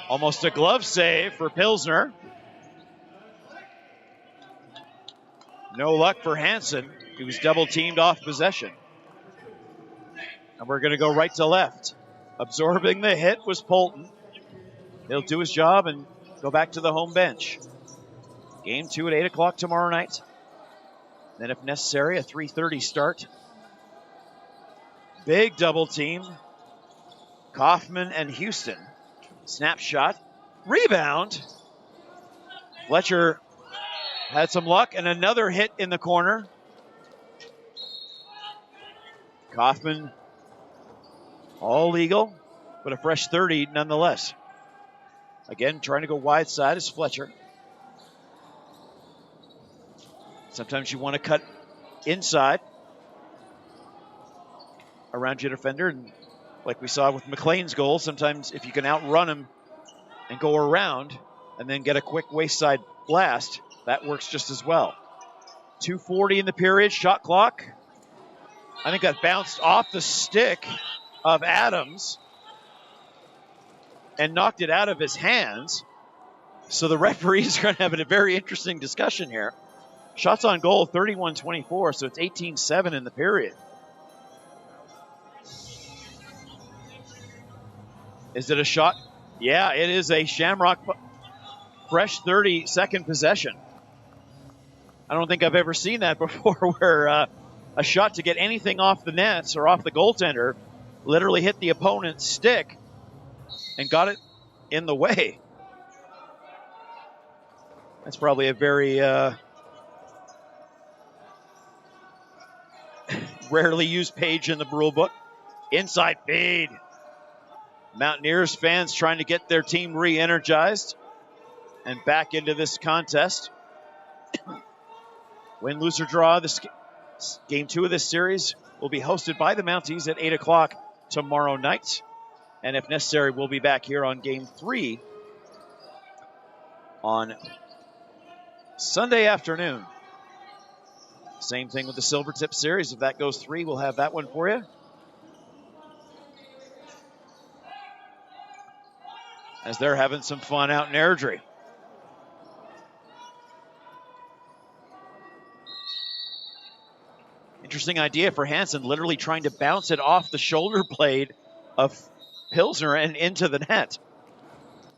Almost a glove save for Pilsner. No luck for Hansen. He was double teamed off possession. And we're going to go right to left. Absorbing the hit was Polton. He'll do his job and go back to the home bench. Game 2 at 8 o'clock tomorrow night. Then if necessary, a 3:30 start. Big double team. Kaufman and Houston. Snapshot. Rebound. Fletcher had some luck and another hit in the corner. Kaufman all legal, but a fresh 30 nonetheless. Again, trying to go wide side is Fletcher. Sometimes you want to cut inside around your defender, and like we saw with McLean's goal, sometimes if you can outrun him and go around and then get a quick waist side blast, that works just as well. 2:40 in the period, shot clock. I think that bounced off the stick of Adams and knocked it out of his hands. So the referees are going to have a very interesting discussion here. Shots on goal, 31-24, so it's 18-7 in the period. Is it a shot? Yeah, it is a Shamrock fresh 30-second possession. I don't think I've ever seen that before where a shot to get anything off the nets or off the goaltender literally hit the opponent's stick and got it in the way. That's probably a very rarely used page in the rule book. Inside feed. Mountaineers fans trying to get their team re-energized and back into this contest. Win, lose, or draw, this game 2 of this series will be hosted by the Mounties at 8 o'clock tomorrow night. And if necessary, we'll be back here on game 3 on Sunday afternoon. Same thing with the Silvertip series. If that goes 3, we'll have that one for you. As they're having some fun out in Airdrie. interesting idea for Hansen, literally trying to bounce it off the shoulder blade of Pilsner and into the net.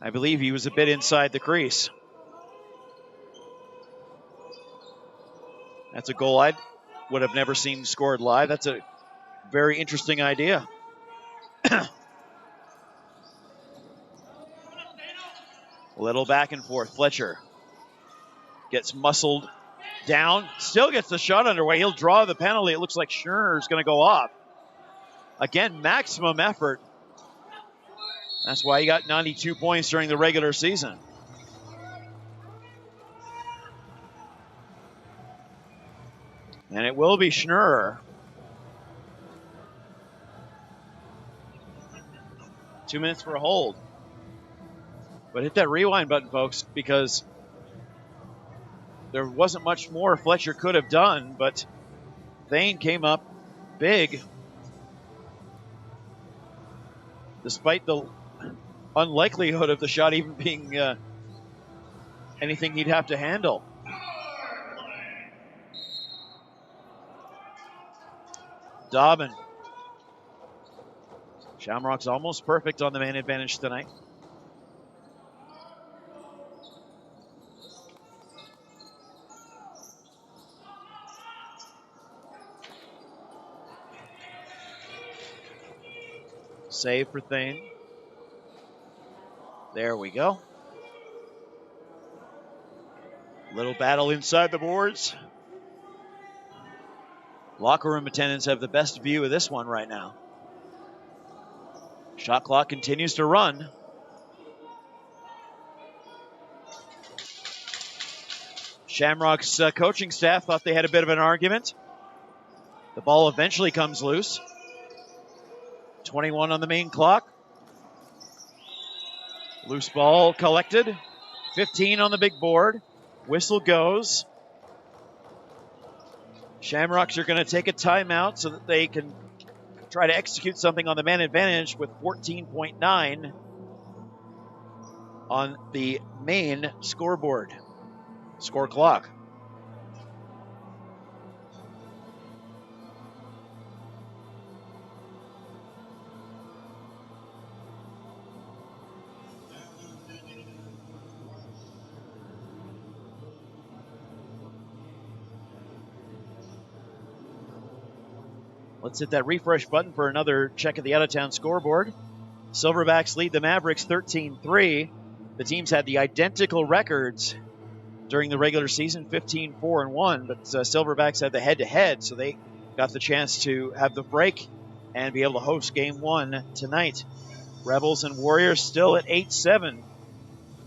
I believe he was a bit inside the crease. That's a goal I would have never seen scored live. That's a very interesting idea. A little back and forth. Fletcher gets muscled down, still gets the shot underway. He'll draw the penalty. It looks like Schurner's going to go off. Again, maximum effort. That's why he got 92 points during the regular season. And it will be Schnurr. 2 minutes for a hold. But hit that rewind button, folks, because there wasn't much more Fletcher could have done, but Thane came up big. Despite the unlikelihood of the shot even being anything he'd have to handle. Dobbin. Shamrocks almost perfect on the man advantage tonight. Save for Thane. There we go. Little battle inside the boards. Locker room attendants have the best view of this one right now. Shot clock continues to run. Shamrock's coaching staff thought they had a bit of an argument. The ball eventually comes loose. 21 on the main clock. Loose ball collected. 15 on the big board. Whistle goes. Shamrocks are going to take a timeout so that they can try to execute something on the man advantage with 14.9 on the main scoreboard. Score clock. Let's hit that refresh button for another check of the out-of-town scoreboard. Silverbacks lead the Mavericks 13-3. The teams had the identical records during the regular season, 15-4-1, but Silverbacks had the head-to-head, so they got the chance to have the break and be able to host Game 1 tonight. Rebels and Warriors still at 8-7.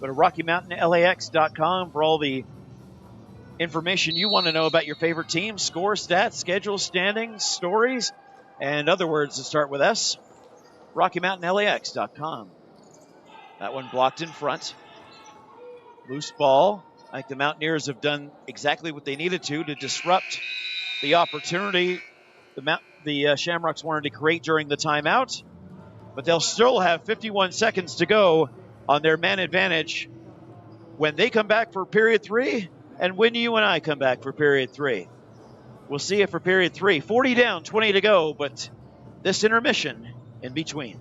Go to RockyMountainLAX.com for all the information you want to know about your favorite team, score, stats, schedule, standings, stories, and other words that start with S. RockyMountainLAX.com. That one blocked in front. Loose ball. I think the Mountaineers have done exactly what they needed to disrupt the opportunity the Shamrocks wanted to create during the timeout. But they'll still have 51 seconds to go on their man advantage when they come back for period 3 and when you and I come back for period 3. We'll see you for period 3. 40 down, 20 to go, but this intermission in between.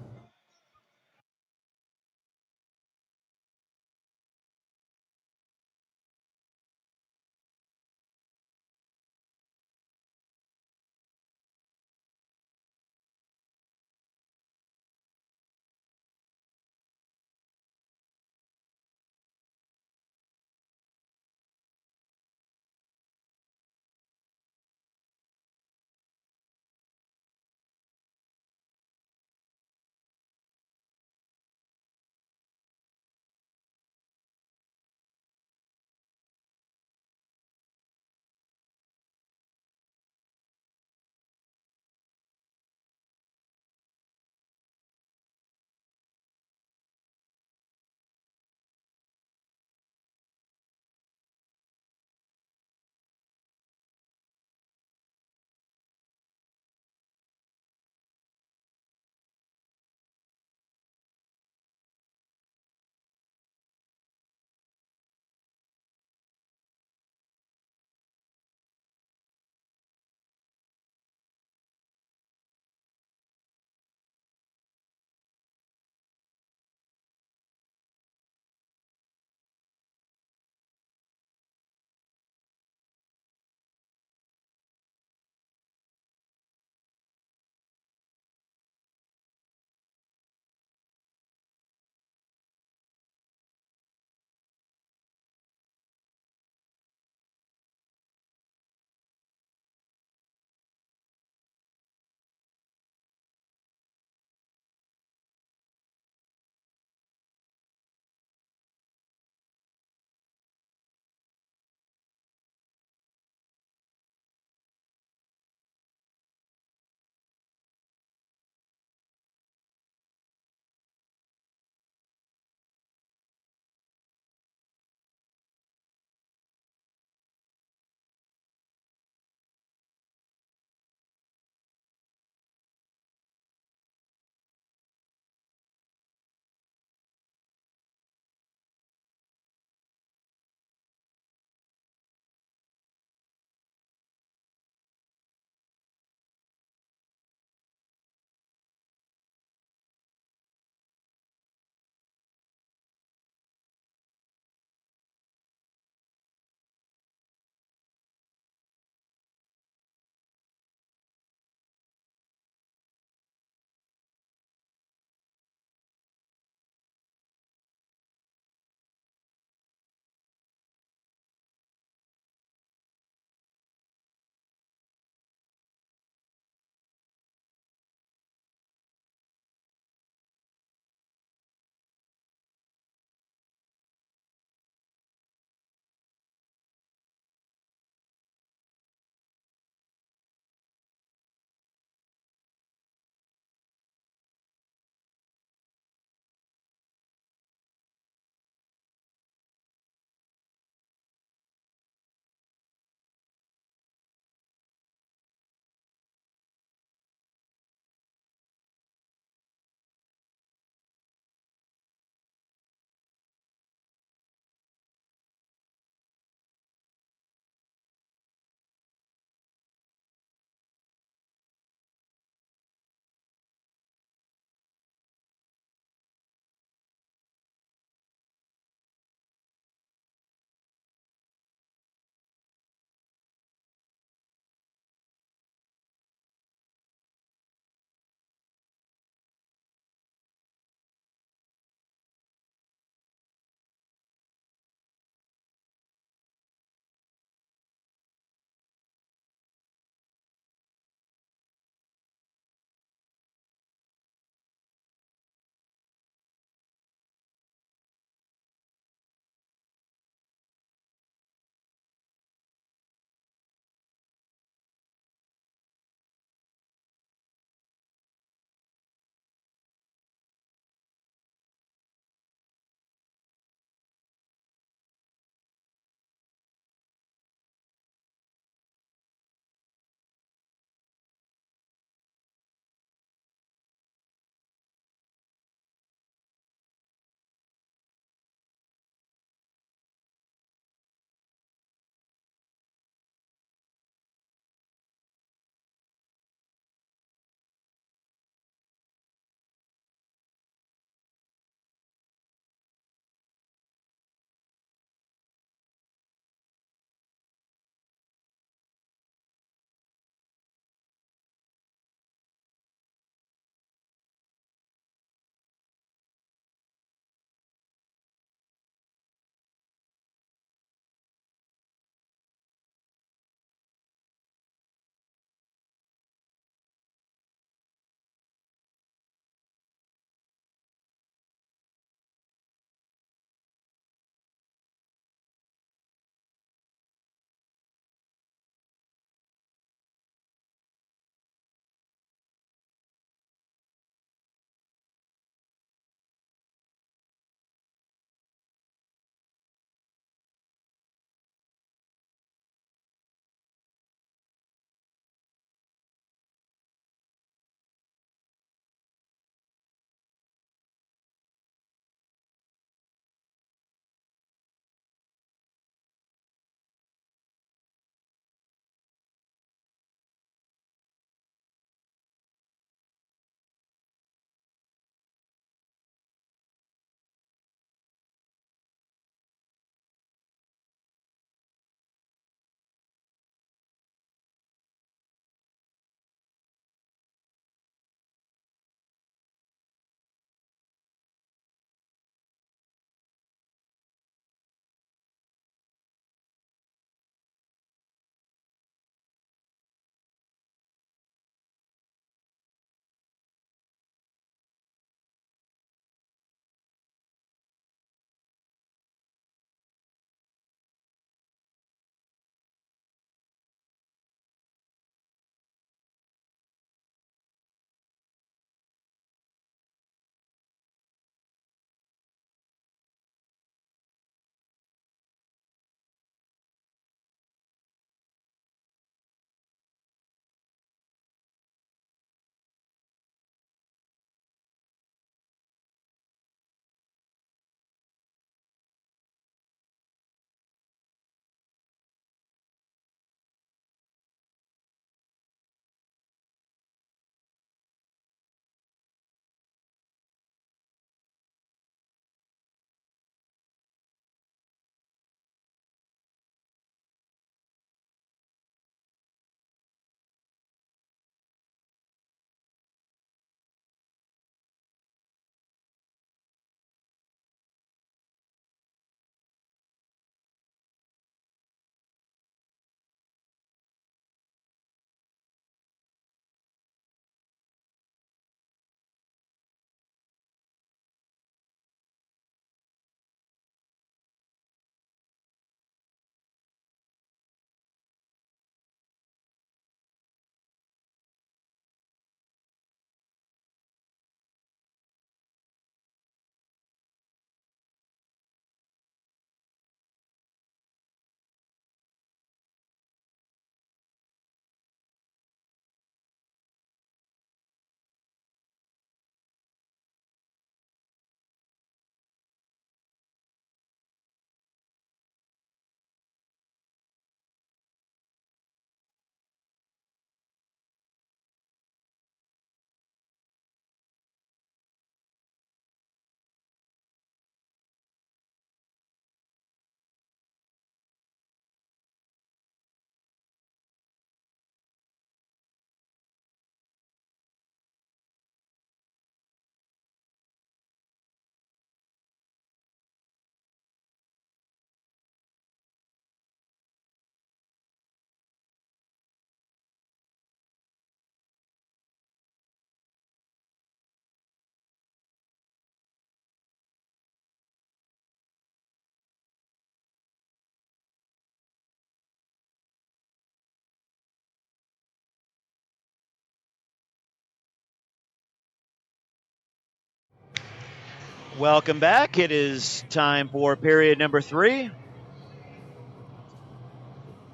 Welcome back. It is time for period number 3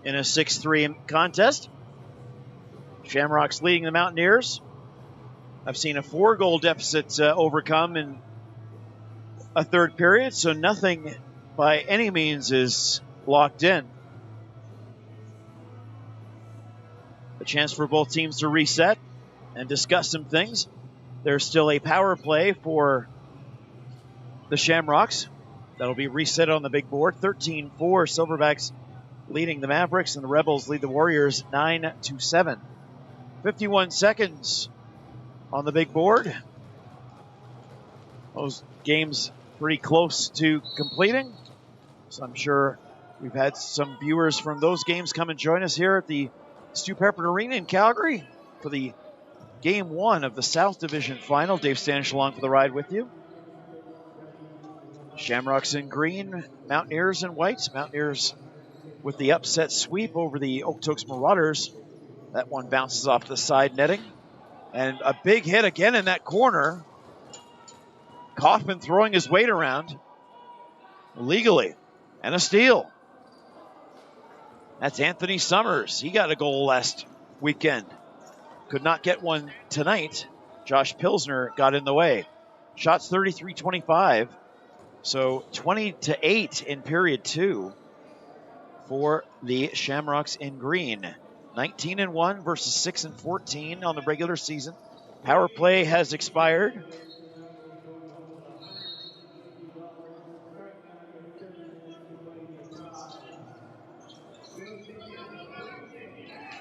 in a 6-3 contest. Shamrocks leading the Mountaineers. I've seen a 4-goal deficit overcome in a third period, so nothing by any means is locked in. A chance for both teams to reset and discuss some things. There's still a power play for the Shamrocks. That'll be reset on the big board. 13-4, Silverbacks leading the Mavericks, and the Rebels lead the Warriors 9-7. 51 seconds on the big board. Those games pretty close to completing, so I'm sure we've had some viewers from those games come and join us here at the Stu Pepper Arena in Calgary for the Game 1 of the South Division Final. Dave Stanish along for the ride with you. Shamrocks in green, Mountaineers in white. Mountaineers with the upset sweep over the Okotoks Marauders. That one bounces off the side netting. And a big hit again in that corner. Kaufman throwing his weight around illegally. And a steal. That's Anthony Summers. He got a goal last weekend. Could not get one tonight. Josh Pilsner got in the way. Shots 33-25. So 20-8 in period 2 for the Shamrocks in green. 19-1 versus 6-14 on the regular season. Power play has expired.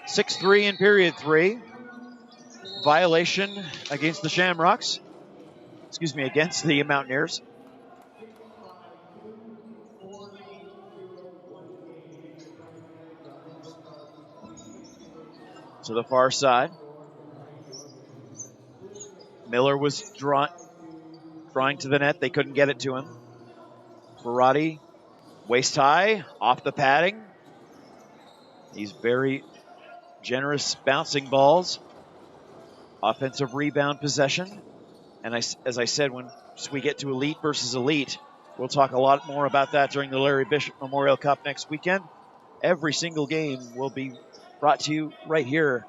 (6-3) in period 3. Violation against the Shamrocks. Against the Mountaineers. To the far side. Miller was drawing to the net. They couldn't get it to him. Ferrati, waist high, off the padding. He's very generous bouncing balls. Offensive rebound possession. And as I said, when we get to elite versus elite, we'll talk a lot more about that during the Larry Bishop Memorial Cup next weekend. Every single game will be brought to you right here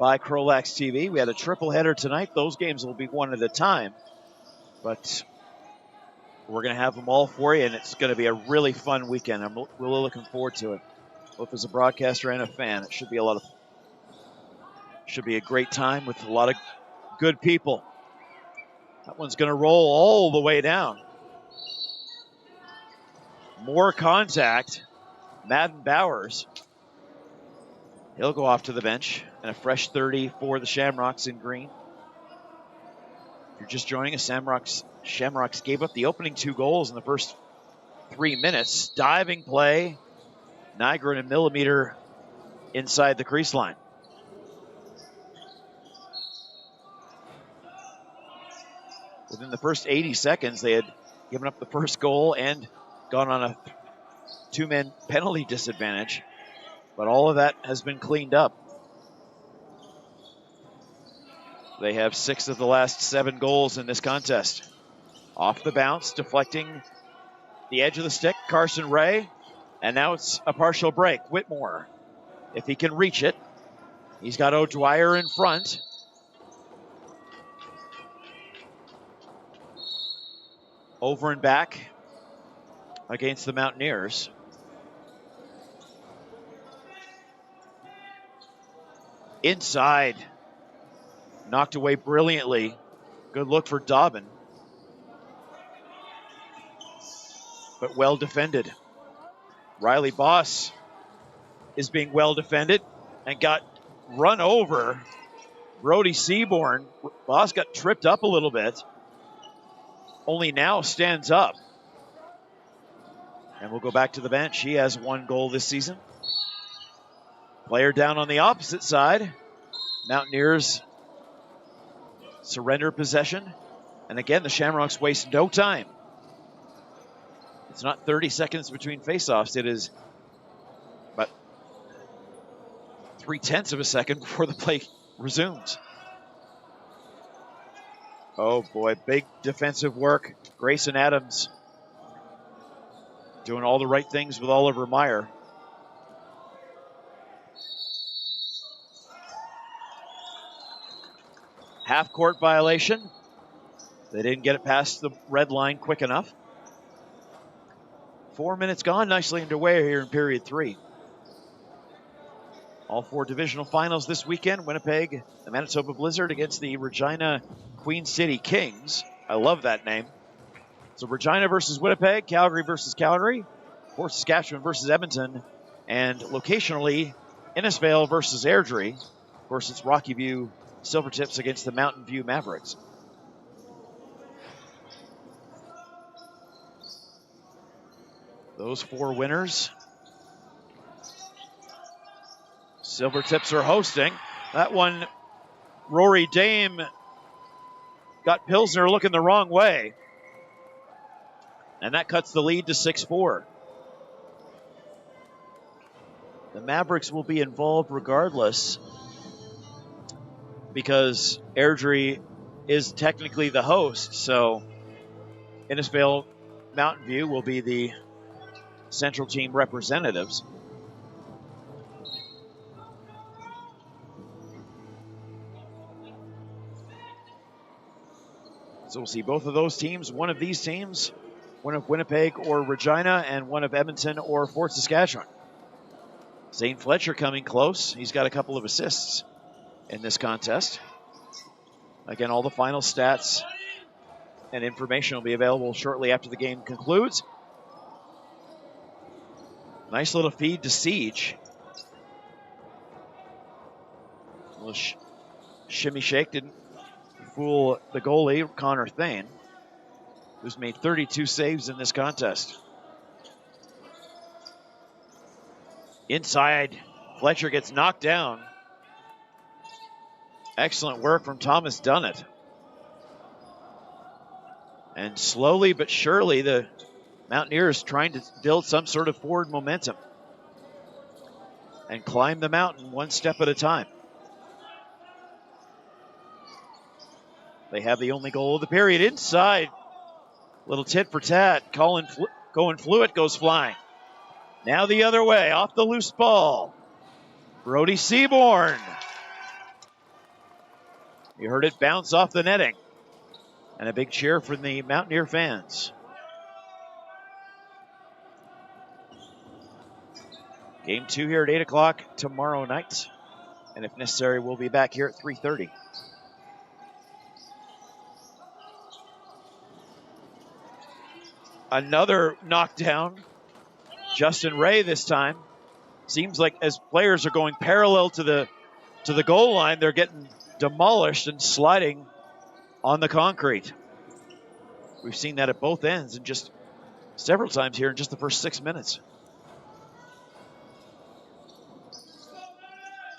by CROW LAX TV. We had a triple header tonight. Those games will be one at a time. But we're going to have them all for you, and it's going to be a really fun weekend. I'm really looking forward to it, both as a broadcaster and a fan. It should be a great time with a lot of good people. That one's going to roll all the way down. More contact. Madden Bowers. He'll go off to the bench, and a fresh 30 for the Shamrocks in green. If you're just joining us, Shamrocks gave up the opening 2 goals in the first 3 minutes. Diving play. Nygren a millimeter inside the crease line. Within the first 80 seconds, they had given up the first goal and gone on a 2-man penalty disadvantage. But all of that has been cleaned up. They have 6 of the last 7 goals in this contest. Off the bounce, deflecting the edge of the stick, Carson Ray. And now it's a partial break. Whitmore, if he can reach it. He's got O'Dwyer in front. Over and back against the Mountaineers. Inside. Knocked away brilliantly. Good look for Dobbin. But well defended. Riley Boss is being well defended and got run over. Brody Seaborn. Boss got tripped up a little bit. Only now stands up. And we'll go back to the bench. He has 1 goal this season. Player down on the opposite side. Mountaineers surrender possession. And again, the Shamrocks waste no time. It's not 30 seconds between faceoffs. It is about 0.3 of a second before the play resumes. Oh boy, big defensive work. Grayson Adams doing all the right things with Oliver Meyer. Half-court violation. They didn't get it past the red line quick enough. 4 minutes gone, nicely underway here in period 3. All 4 divisional finals this weekend. Winnipeg, the Manitoba Blizzard against the Regina Queen City Kings. I love that name. So Regina versus Winnipeg, Calgary versus Calgary, Fort Saskatchewan versus Edmonton, and locationally, Innisfail versus Airdrie. Of course, it's Rocky View Silvertips against the Mountain View Mavericks. Those 4 winners. Silvertips are hosting. That one, Rory Dame got Pilsner looking the wrong way. And that cuts the lead to 6-4. The Mavericks will be involved regardless because Airdrie is technically the host. So Innisfail Mountain View will be the Central Team representatives. So we'll see both of those teams, one of these teams, one of Winnipeg or Regina, and one of Edmonton or Fort Saskatchewan. Zane Fletcher coming close. He's got a couple of assists in this contest. Again, all the final stats and information will be available shortly after the game concludes. Nice little feed to Siege. A little shimmy shake didn't fool the goalie, Connor Thane, who's made 32 saves in this contest. Inside, Fletcher gets knocked down. Excellent work from Thomas Dunnett. And slowly but surely, the Mountaineers trying to build some sort of forward momentum and climb the mountain one step at a time. They have the only goal of the period inside. Little tit for tat. Going Fluid goes flying. Now the other way, off the loose ball. Brody Seaborn. You heard it bounce off the netting. And a big cheer from the Mountaineer fans. Game 2 here at 8 o'clock tomorrow night. And if necessary, we'll be back here at 3:30. Another knockdown. Justin Ray this time. Seems like as players are going parallel to the goal line, they're getting demolished and sliding on the concrete. We've seen that at both ends and just several times here in just the first 6 minutes.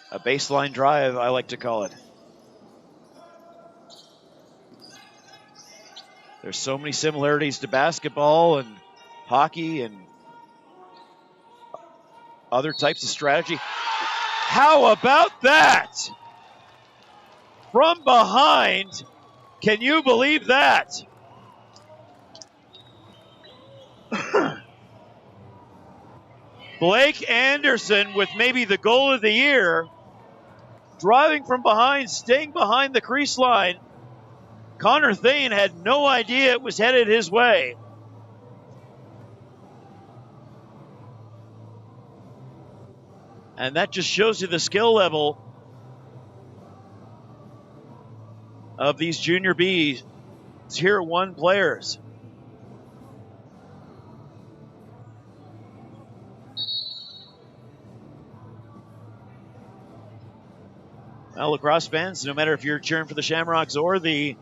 A baseline drive, I like to call it. There's so many similarities to basketball and hockey and other types of strategy. How about that? From behind, can you believe that? Blake Anderson with maybe the goal of the year, driving from behind, staying behind the crease line. Connor Thane had no idea it was headed his way. And that just shows you the skill level of these junior B's, tier 1 players. Well, lacrosse fans, no matter if you're cheering for the Shamrocks or the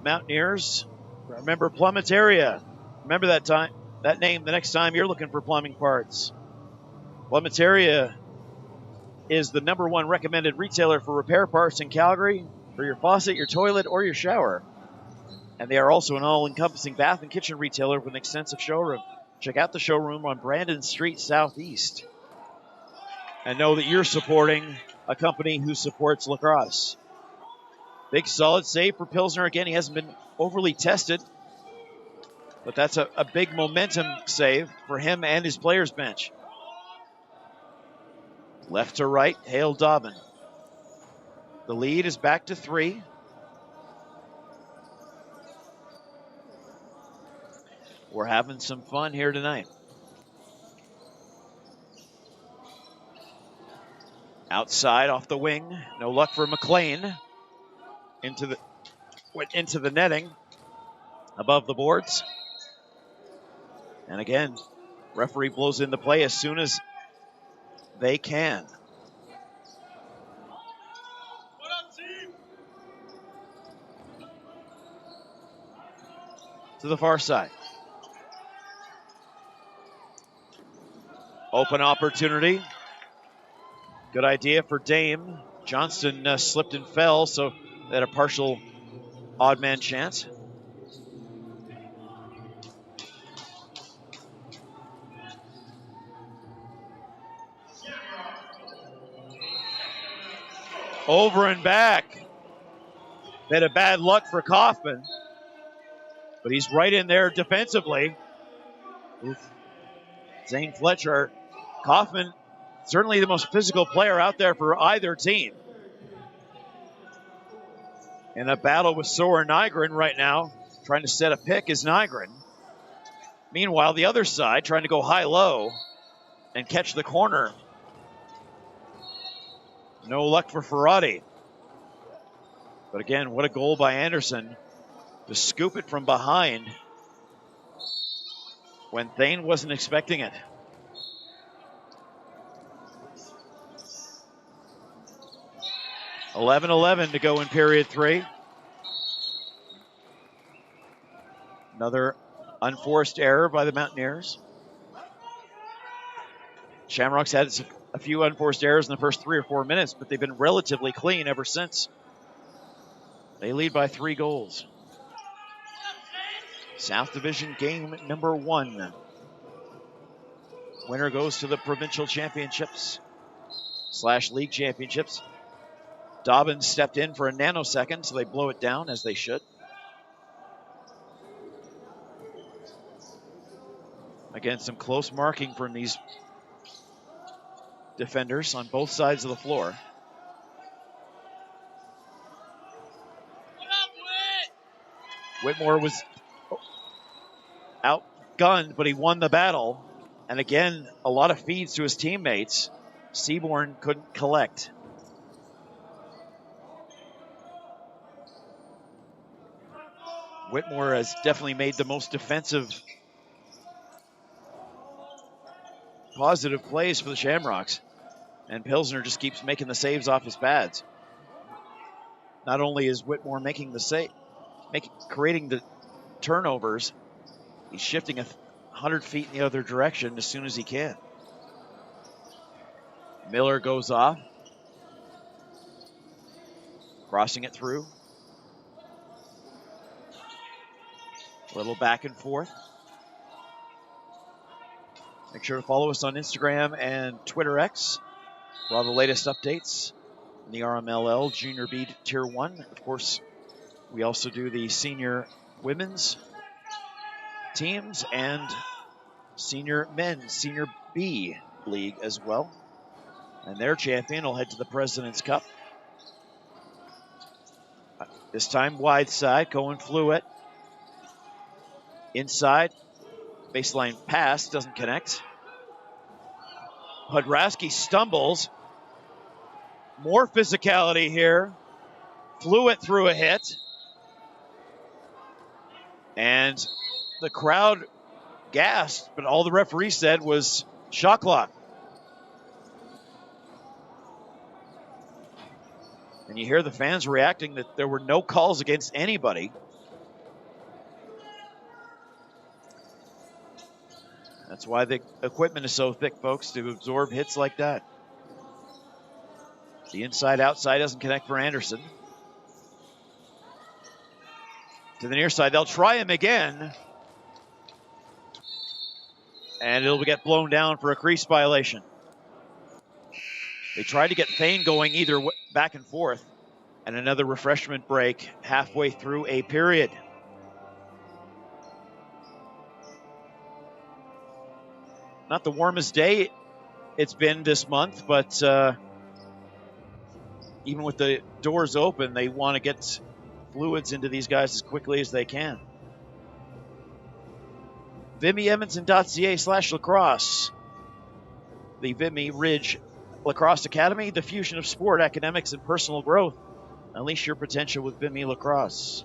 Mountaineers, remember Plummet Area. Remember that name the next time you're looking for plumbing parts. Plummet Area is the #1 recommended retailer for repair parts in Calgary for your faucet, your toilet, or your shower. And they are also an all-encompassing bath and kitchen retailer with an extensive showroom. Check out the showroom on Brandon Street Southeast. And know that you're supporting a company who supports lacrosse. Big solid save for Pilsner. Again, he hasn't been overly tested, but that's a big momentum save for him and his players' bench. Left to right, Hale Dobbin. The lead is back to 3. We're having some fun here tonight. Outside off the wing, no luck for McLean. Went into the netting above the boards. And again, referee blows into play as soon as they can. To the far side. Open opportunity. Good idea for Dame. Johnston slipped and fell, so they had a partial odd man chance. Over and back. Bit of bad luck for Kaufman, but he's right in there defensively. Oof. Zane Fletcher. Kaufman, certainly the most physical player out there for either team. In a battle with Soren Nygren right now, trying to set a pick is Nygren. Meanwhile, the other side trying to go high-low and catch the corner. No luck for Ferrati. But again, what a goal by Anderson to scoop it from behind when Thane wasn't expecting it. .11 to go in period 3. Another unforced error by the Mountaineers. Shamrocks had a few unforced errors in the first 3 or 4 minutes, but they've been relatively clean ever since. They lead by 3 goals. South Division game number 1. Winner goes to the provincial championships / league championships. Dobbins stepped in for a nanosecond, so they blow it down as they should. Again, some close marking from these defenders on both sides of the floor. Whitmore was outgunned, but he won the battle. And again, a lot of feeds to his teammates. Seaborn couldn't collect. Whitmore has definitely made the most defensive, positive plays for the Shamrocks. And Pilsner just keeps making the saves off his pads. Not only is Whitmore making the save, creating the turnovers, he's shifting 100 feet in the other direction as soon as he can. Miller goes off. Crossing it through. A little back and forth. Make sure to follow us on Instagram and Twitter X for all the latest updates in the RMLL Junior B Tier 1. Of course, we also do the senior women's teams and senior men's Senior B League as well. And their champion will head to the President's Cup. This time wide side, Cohen Fluid. Inside, baseline pass, doesn't connect. Podrasky stumbles. More physicality here. Fluid through a hit. And the crowd gasped, but all the referee said was shot clock. And you hear the fans reacting that there were no calls against anybody. That's why the equipment is so thick, folks, to absorb hits like that. The inside-outside doesn't connect for Anderson. To the near side, they'll try him again. And it'll get blown down for a crease violation. They tried to get Thane going either back and forth. And another refreshment break halfway through a period. Not the warmest day it's been this month, but even with the doors open, they want to get fluids into these guys as quickly as they can. VimmyEdmonton.ca/lacrosse. The Vimy Ridge Lacrosse Academy, the fusion of sport, academics, and personal growth. Unleash your potential with Vimy Lacrosse.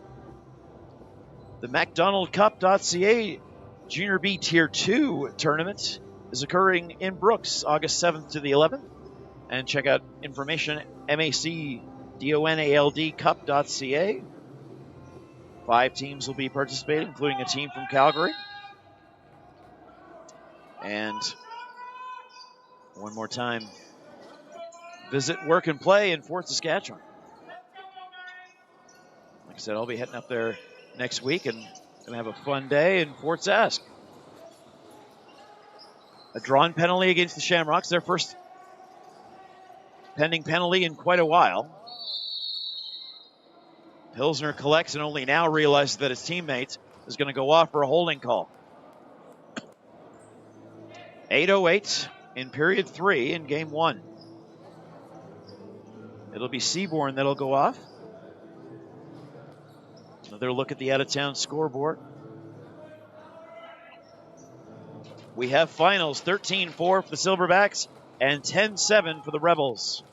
The MacDonaldCup.ca Junior B Tier 2 tournament is occurring in Brooks, August 7th to the 11th. And check out information, MacDonaldCup.ca. 5 teams will be participating, including a team from Calgary. And one more time, visit Work and Play in Fort Saskatchewan. Like I said, I'll be heading up there next week and going to have a fun day in Fort Sask. A drawn penalty against the Shamrocks, their first pending penalty in quite a while. Pilsner collects and only now realizes that his teammate is going to go off for a holding call. 8:08 in period 3 in game 1. It'll be Seaborn that'll go off. Another look at the out-of-town scoreboard. We have finals, 13-4 for the Silverbacks and 10-7 for the Rebels.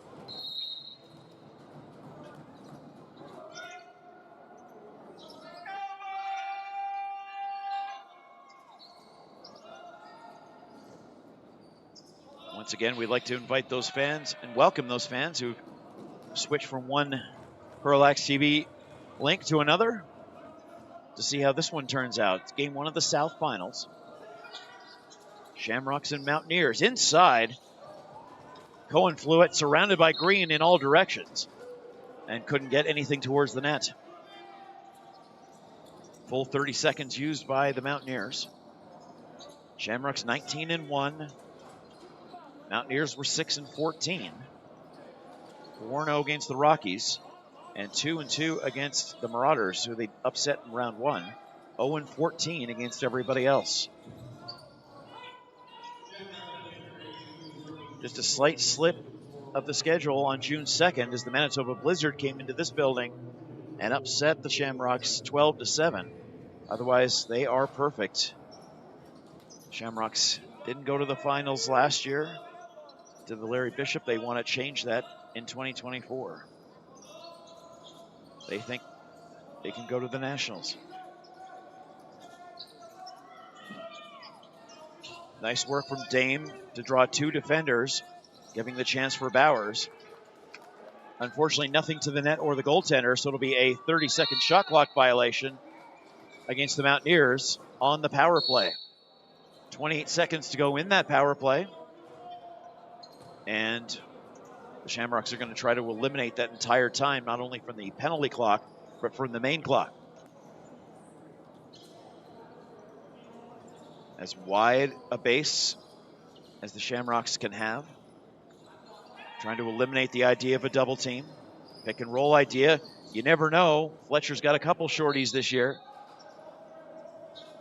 Once again, we'd like to invite those fans and welcome those fans who switched from one CROW LAX TV link to another to see how this one turns out. It's game 1 of the South Finals. Shamrocks and Mountaineers inside. Cohen flew it, surrounded by green in all directions, and couldn't get anything towards the net. Full 30 seconds used by the Mountaineers. Shamrocks 19-1. Mountaineers were 6-14. 4-0 against the Rockies, and 2-2 against the Marauders, who they upset in round 1. 0-14 against everybody else. Just a slight slip of the schedule on June 2nd as the Manitoba Blizzard came into this building and upset the Shamrocks 12-7. Otherwise, they are perfect. Shamrocks didn't go to the finals last year. To the Larry Bishop, they want to change that in 2024. They think they can go to the Nationals. Nice work from Dame to draw 2 defenders, giving the chance for Bowers. Unfortunately, nothing to the net or the goaltender, so it'll be a 30-second shot clock violation against the Mountaineers on the power play. 28 seconds to go in that power play. And the Shamrocks are going to try to eliminate that entire time, not only from the penalty clock, but from the main clock. As wide a base as the Shamrocks can have. Trying to eliminate the idea of a double team. Pick and roll idea. You never know. Fletcher's got a couple shorties this year.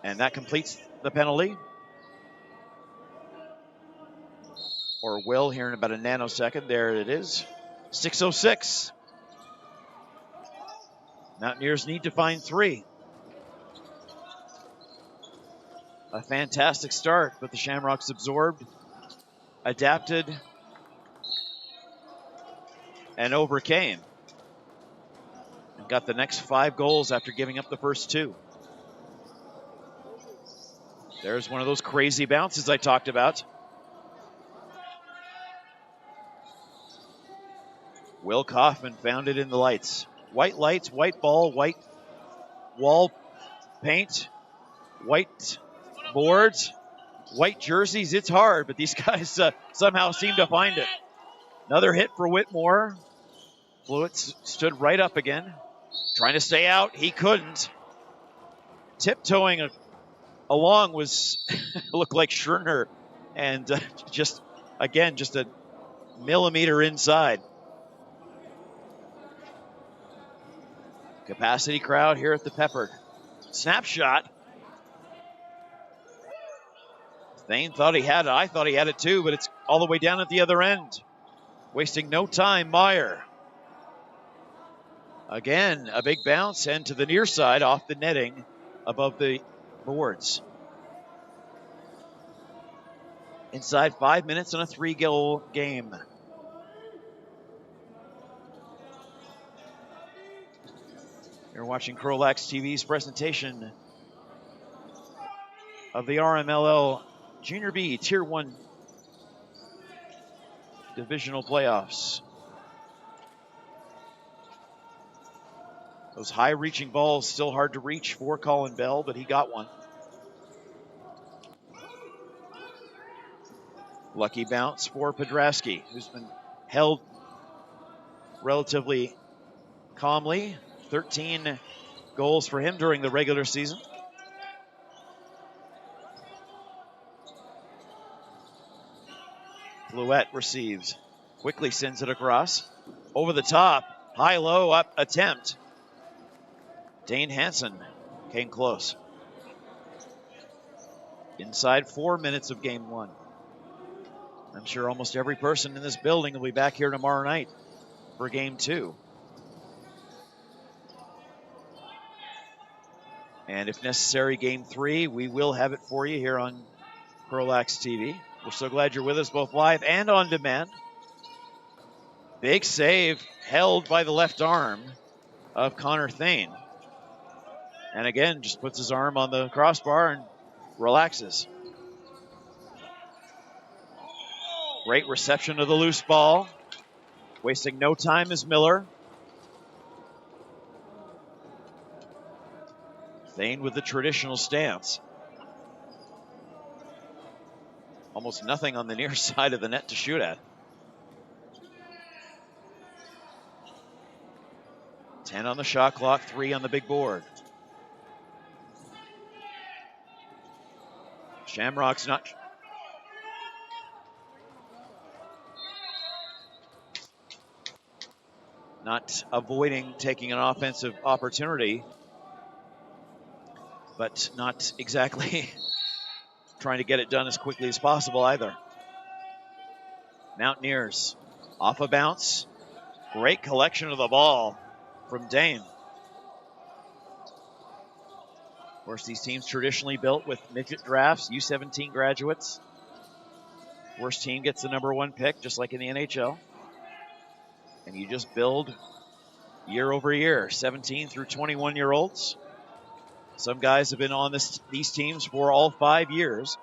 And that completes the penalty. Or will here in about a nanosecond. There it is. 6:06. Mountaineers need to find 3. A fantastic start, but the Shamrocks absorbed, adapted, and overcame. And got the next 5 goals after giving up the first 2. There's one of those crazy bounces I talked about. Will Kaufman found it in the lights. White lights, white ball, white wall paint, white boards, white jerseys. It's hard, but these guys somehow seem to find it. Another hit for Whitmore. Fluid stood right up again. Trying to stay out. He couldn't. Tiptoeing along was looked like Scherner. And just a millimeter inside. Capacity crowd here at the Peppered. Snapshot. Thane thought he had it. I thought he had it too, but it's all the way down at the other end. Wasting no time, Meyer. Again, a big bounce and to the near side off the netting above the boards. Inside 5 minutes on a 3-goal game. You're watching CROW LAX TV's presentation of the RMLL Junior B Tier 1 Divisional Playoffs. Those high-reaching balls still hard to reach for Colin Bell, but he got one. Lucky bounce for Podrasky, who's been held relatively calmly. 13 goals for him during the regular season. Flouette receives, quickly sends it across. Over the top, high-low up attempt. Dane Hansen came close. Inside 4 minutes of game one. I'm sure almost every person in this building will be back here tomorrow night for game two. And if necessary, game three, we will have it for you here on CROW LAX TV. We're so glad you're with us both live and on demand. Big save held by the left arm of Connor Thane. And again, just puts his arm on the crossbar and relaxes. Great reception of the loose ball. Wasting no time is Miller. Thane with the traditional stance. Almost nothing on the near side of the net to shoot at. 10 on the shot clock, 3 on the big board. Shamrocks not avoiding taking an offensive opportunity, but not exactly trying to get it done as quickly as possible either. Mountaineers off a bounce. Great collection of the ball from Dane. Of course, these teams traditionally built with midget drafts, U17 graduates. Worst team gets the #1 pick, just like in the NHL. And you just build year over year, 17 through 21-year-olds. Some guys have been on these teams for all 5 years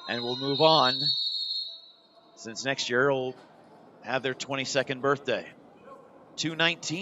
and will move on since next year will have their 22nd birthday. 219.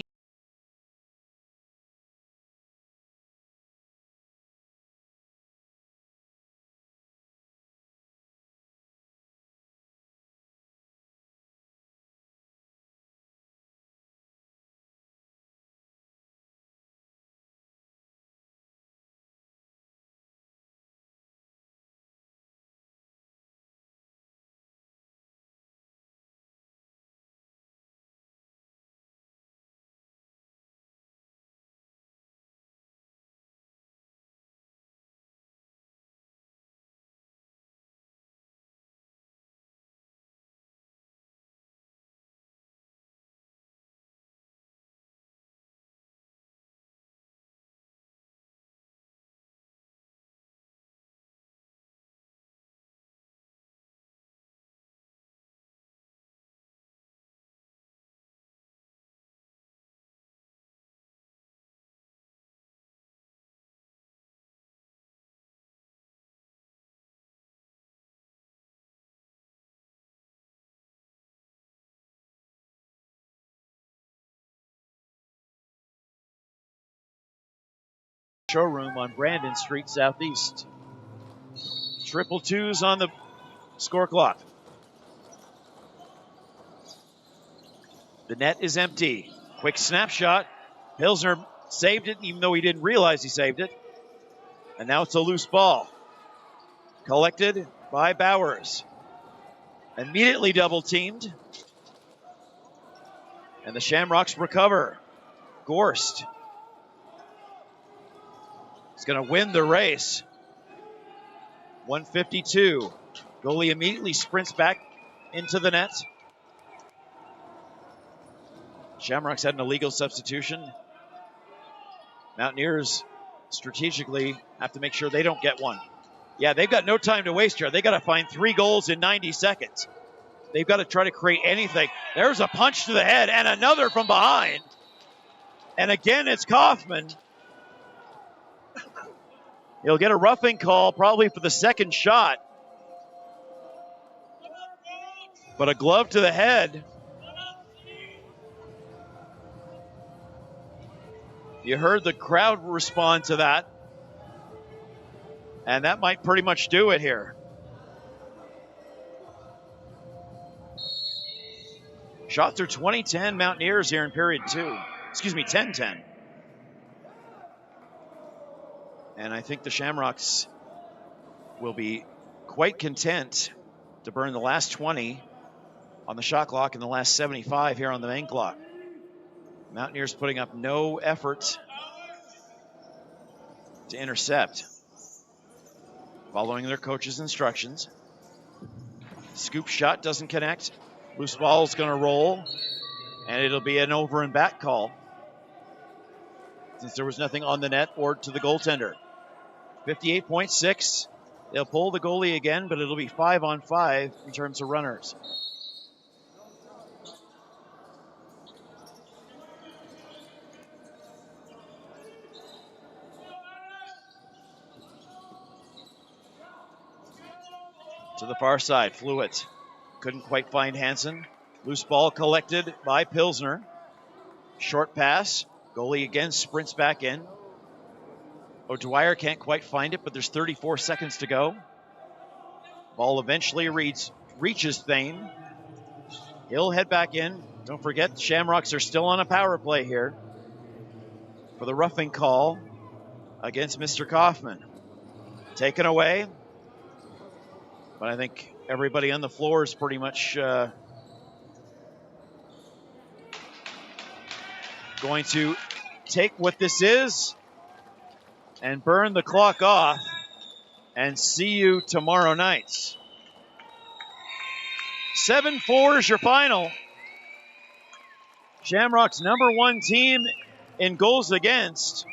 Showroom on Brandon Street Southeast. 222s on the score clock. The net is empty. Quick snapshot. Pilsner saved it, even though he didn't realize he saved it. And now it's a loose ball. Collected by Bowers. Immediately double teamed. And the Shamrocks recover. Gorst is going to win the race. 152. Goalie immediately sprints back into the net. Shamrocks had an illegal substitution. Mountaineers strategically have to make sure they don't get one. Yeah, they've got no time to waste here. They got to find 3 goals in 90 seconds. They've got to try to create anything. There's a punch to the head and another from behind. And again, it's Kaufman. He'll get a roughing call probably for the second shot. But a glove to the head. You heard the crowd respond to that. And that might pretty much do it here. Shots are 20-10 Mountaineers here in period 2. Excuse me, 10-10. And I think the Shamrocks will be quite content to burn the last 20 on the shot clock and the last 75 here on the main clock. Mountaineers putting up no effort to intercept. Following their coach's instructions. Scoop shot doesn't connect. Loose ball's going to roll. And it'll be an over and back call, since there was nothing on the net or to the goaltender. 58.6. They'll pull the goalie again, but it'll be 5-on-5 in terms of runners. To the far side, Fluitt couldn't quite find Hansen. Loose ball collected by Pilsner. Short pass. Goalie again sprints back in. O'Dwyer can't quite find it, but there's 34 seconds to go. Ball eventually reaches Thane. He'll head back in. Don't forget, the Shamrocks are still on a power play here for the roughing call against Mr. Kaufman. Taken away. But I think everybody on the floor is pretty much going to take what this is and burn the clock off and see you tomorrow night. 7-4 is your final. Shamrocks #1 team in goals against,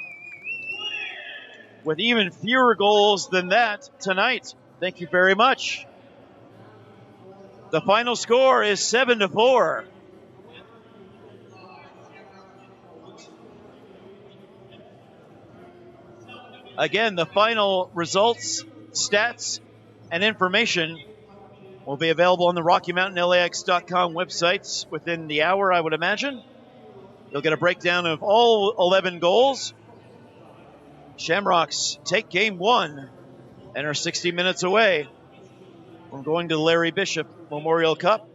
with even fewer goals than that tonight. Thank you very much. The final score is 7-4. Again, the final results, stats, and information will be available on the RockyMountainLAX.com websites within the hour, I would imagine. You'll get a breakdown of all 11 goals. Shamrocks take game 1 and are 60 minutes away from going to the Larry Bishop Memorial Cup.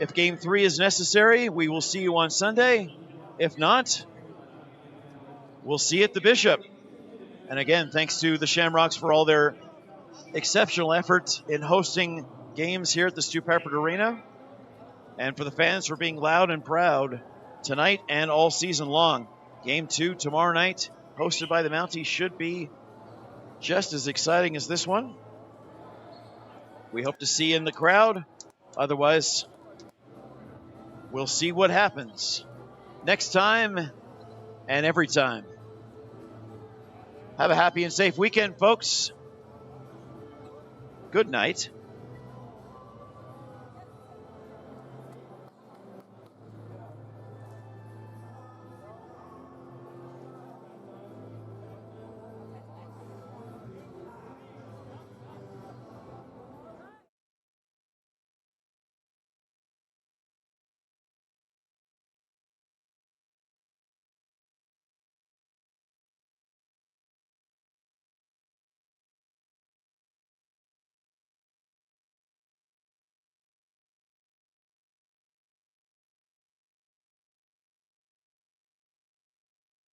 If game 3 is necessary, we will see you on Sunday. If not, we'll see you at the Bishop. And again, thanks to the Shamrocks for all their exceptional effort in hosting games here at the Stu Peppard Arena, and for the fans for being loud and proud tonight and all season long. Game 2 tomorrow night, hosted by the Mounties, should be just as exciting as this one. We hope to see you in the crowd. Otherwise, we'll see what happens next time and every time. Have a happy and safe weekend, folks. Good night.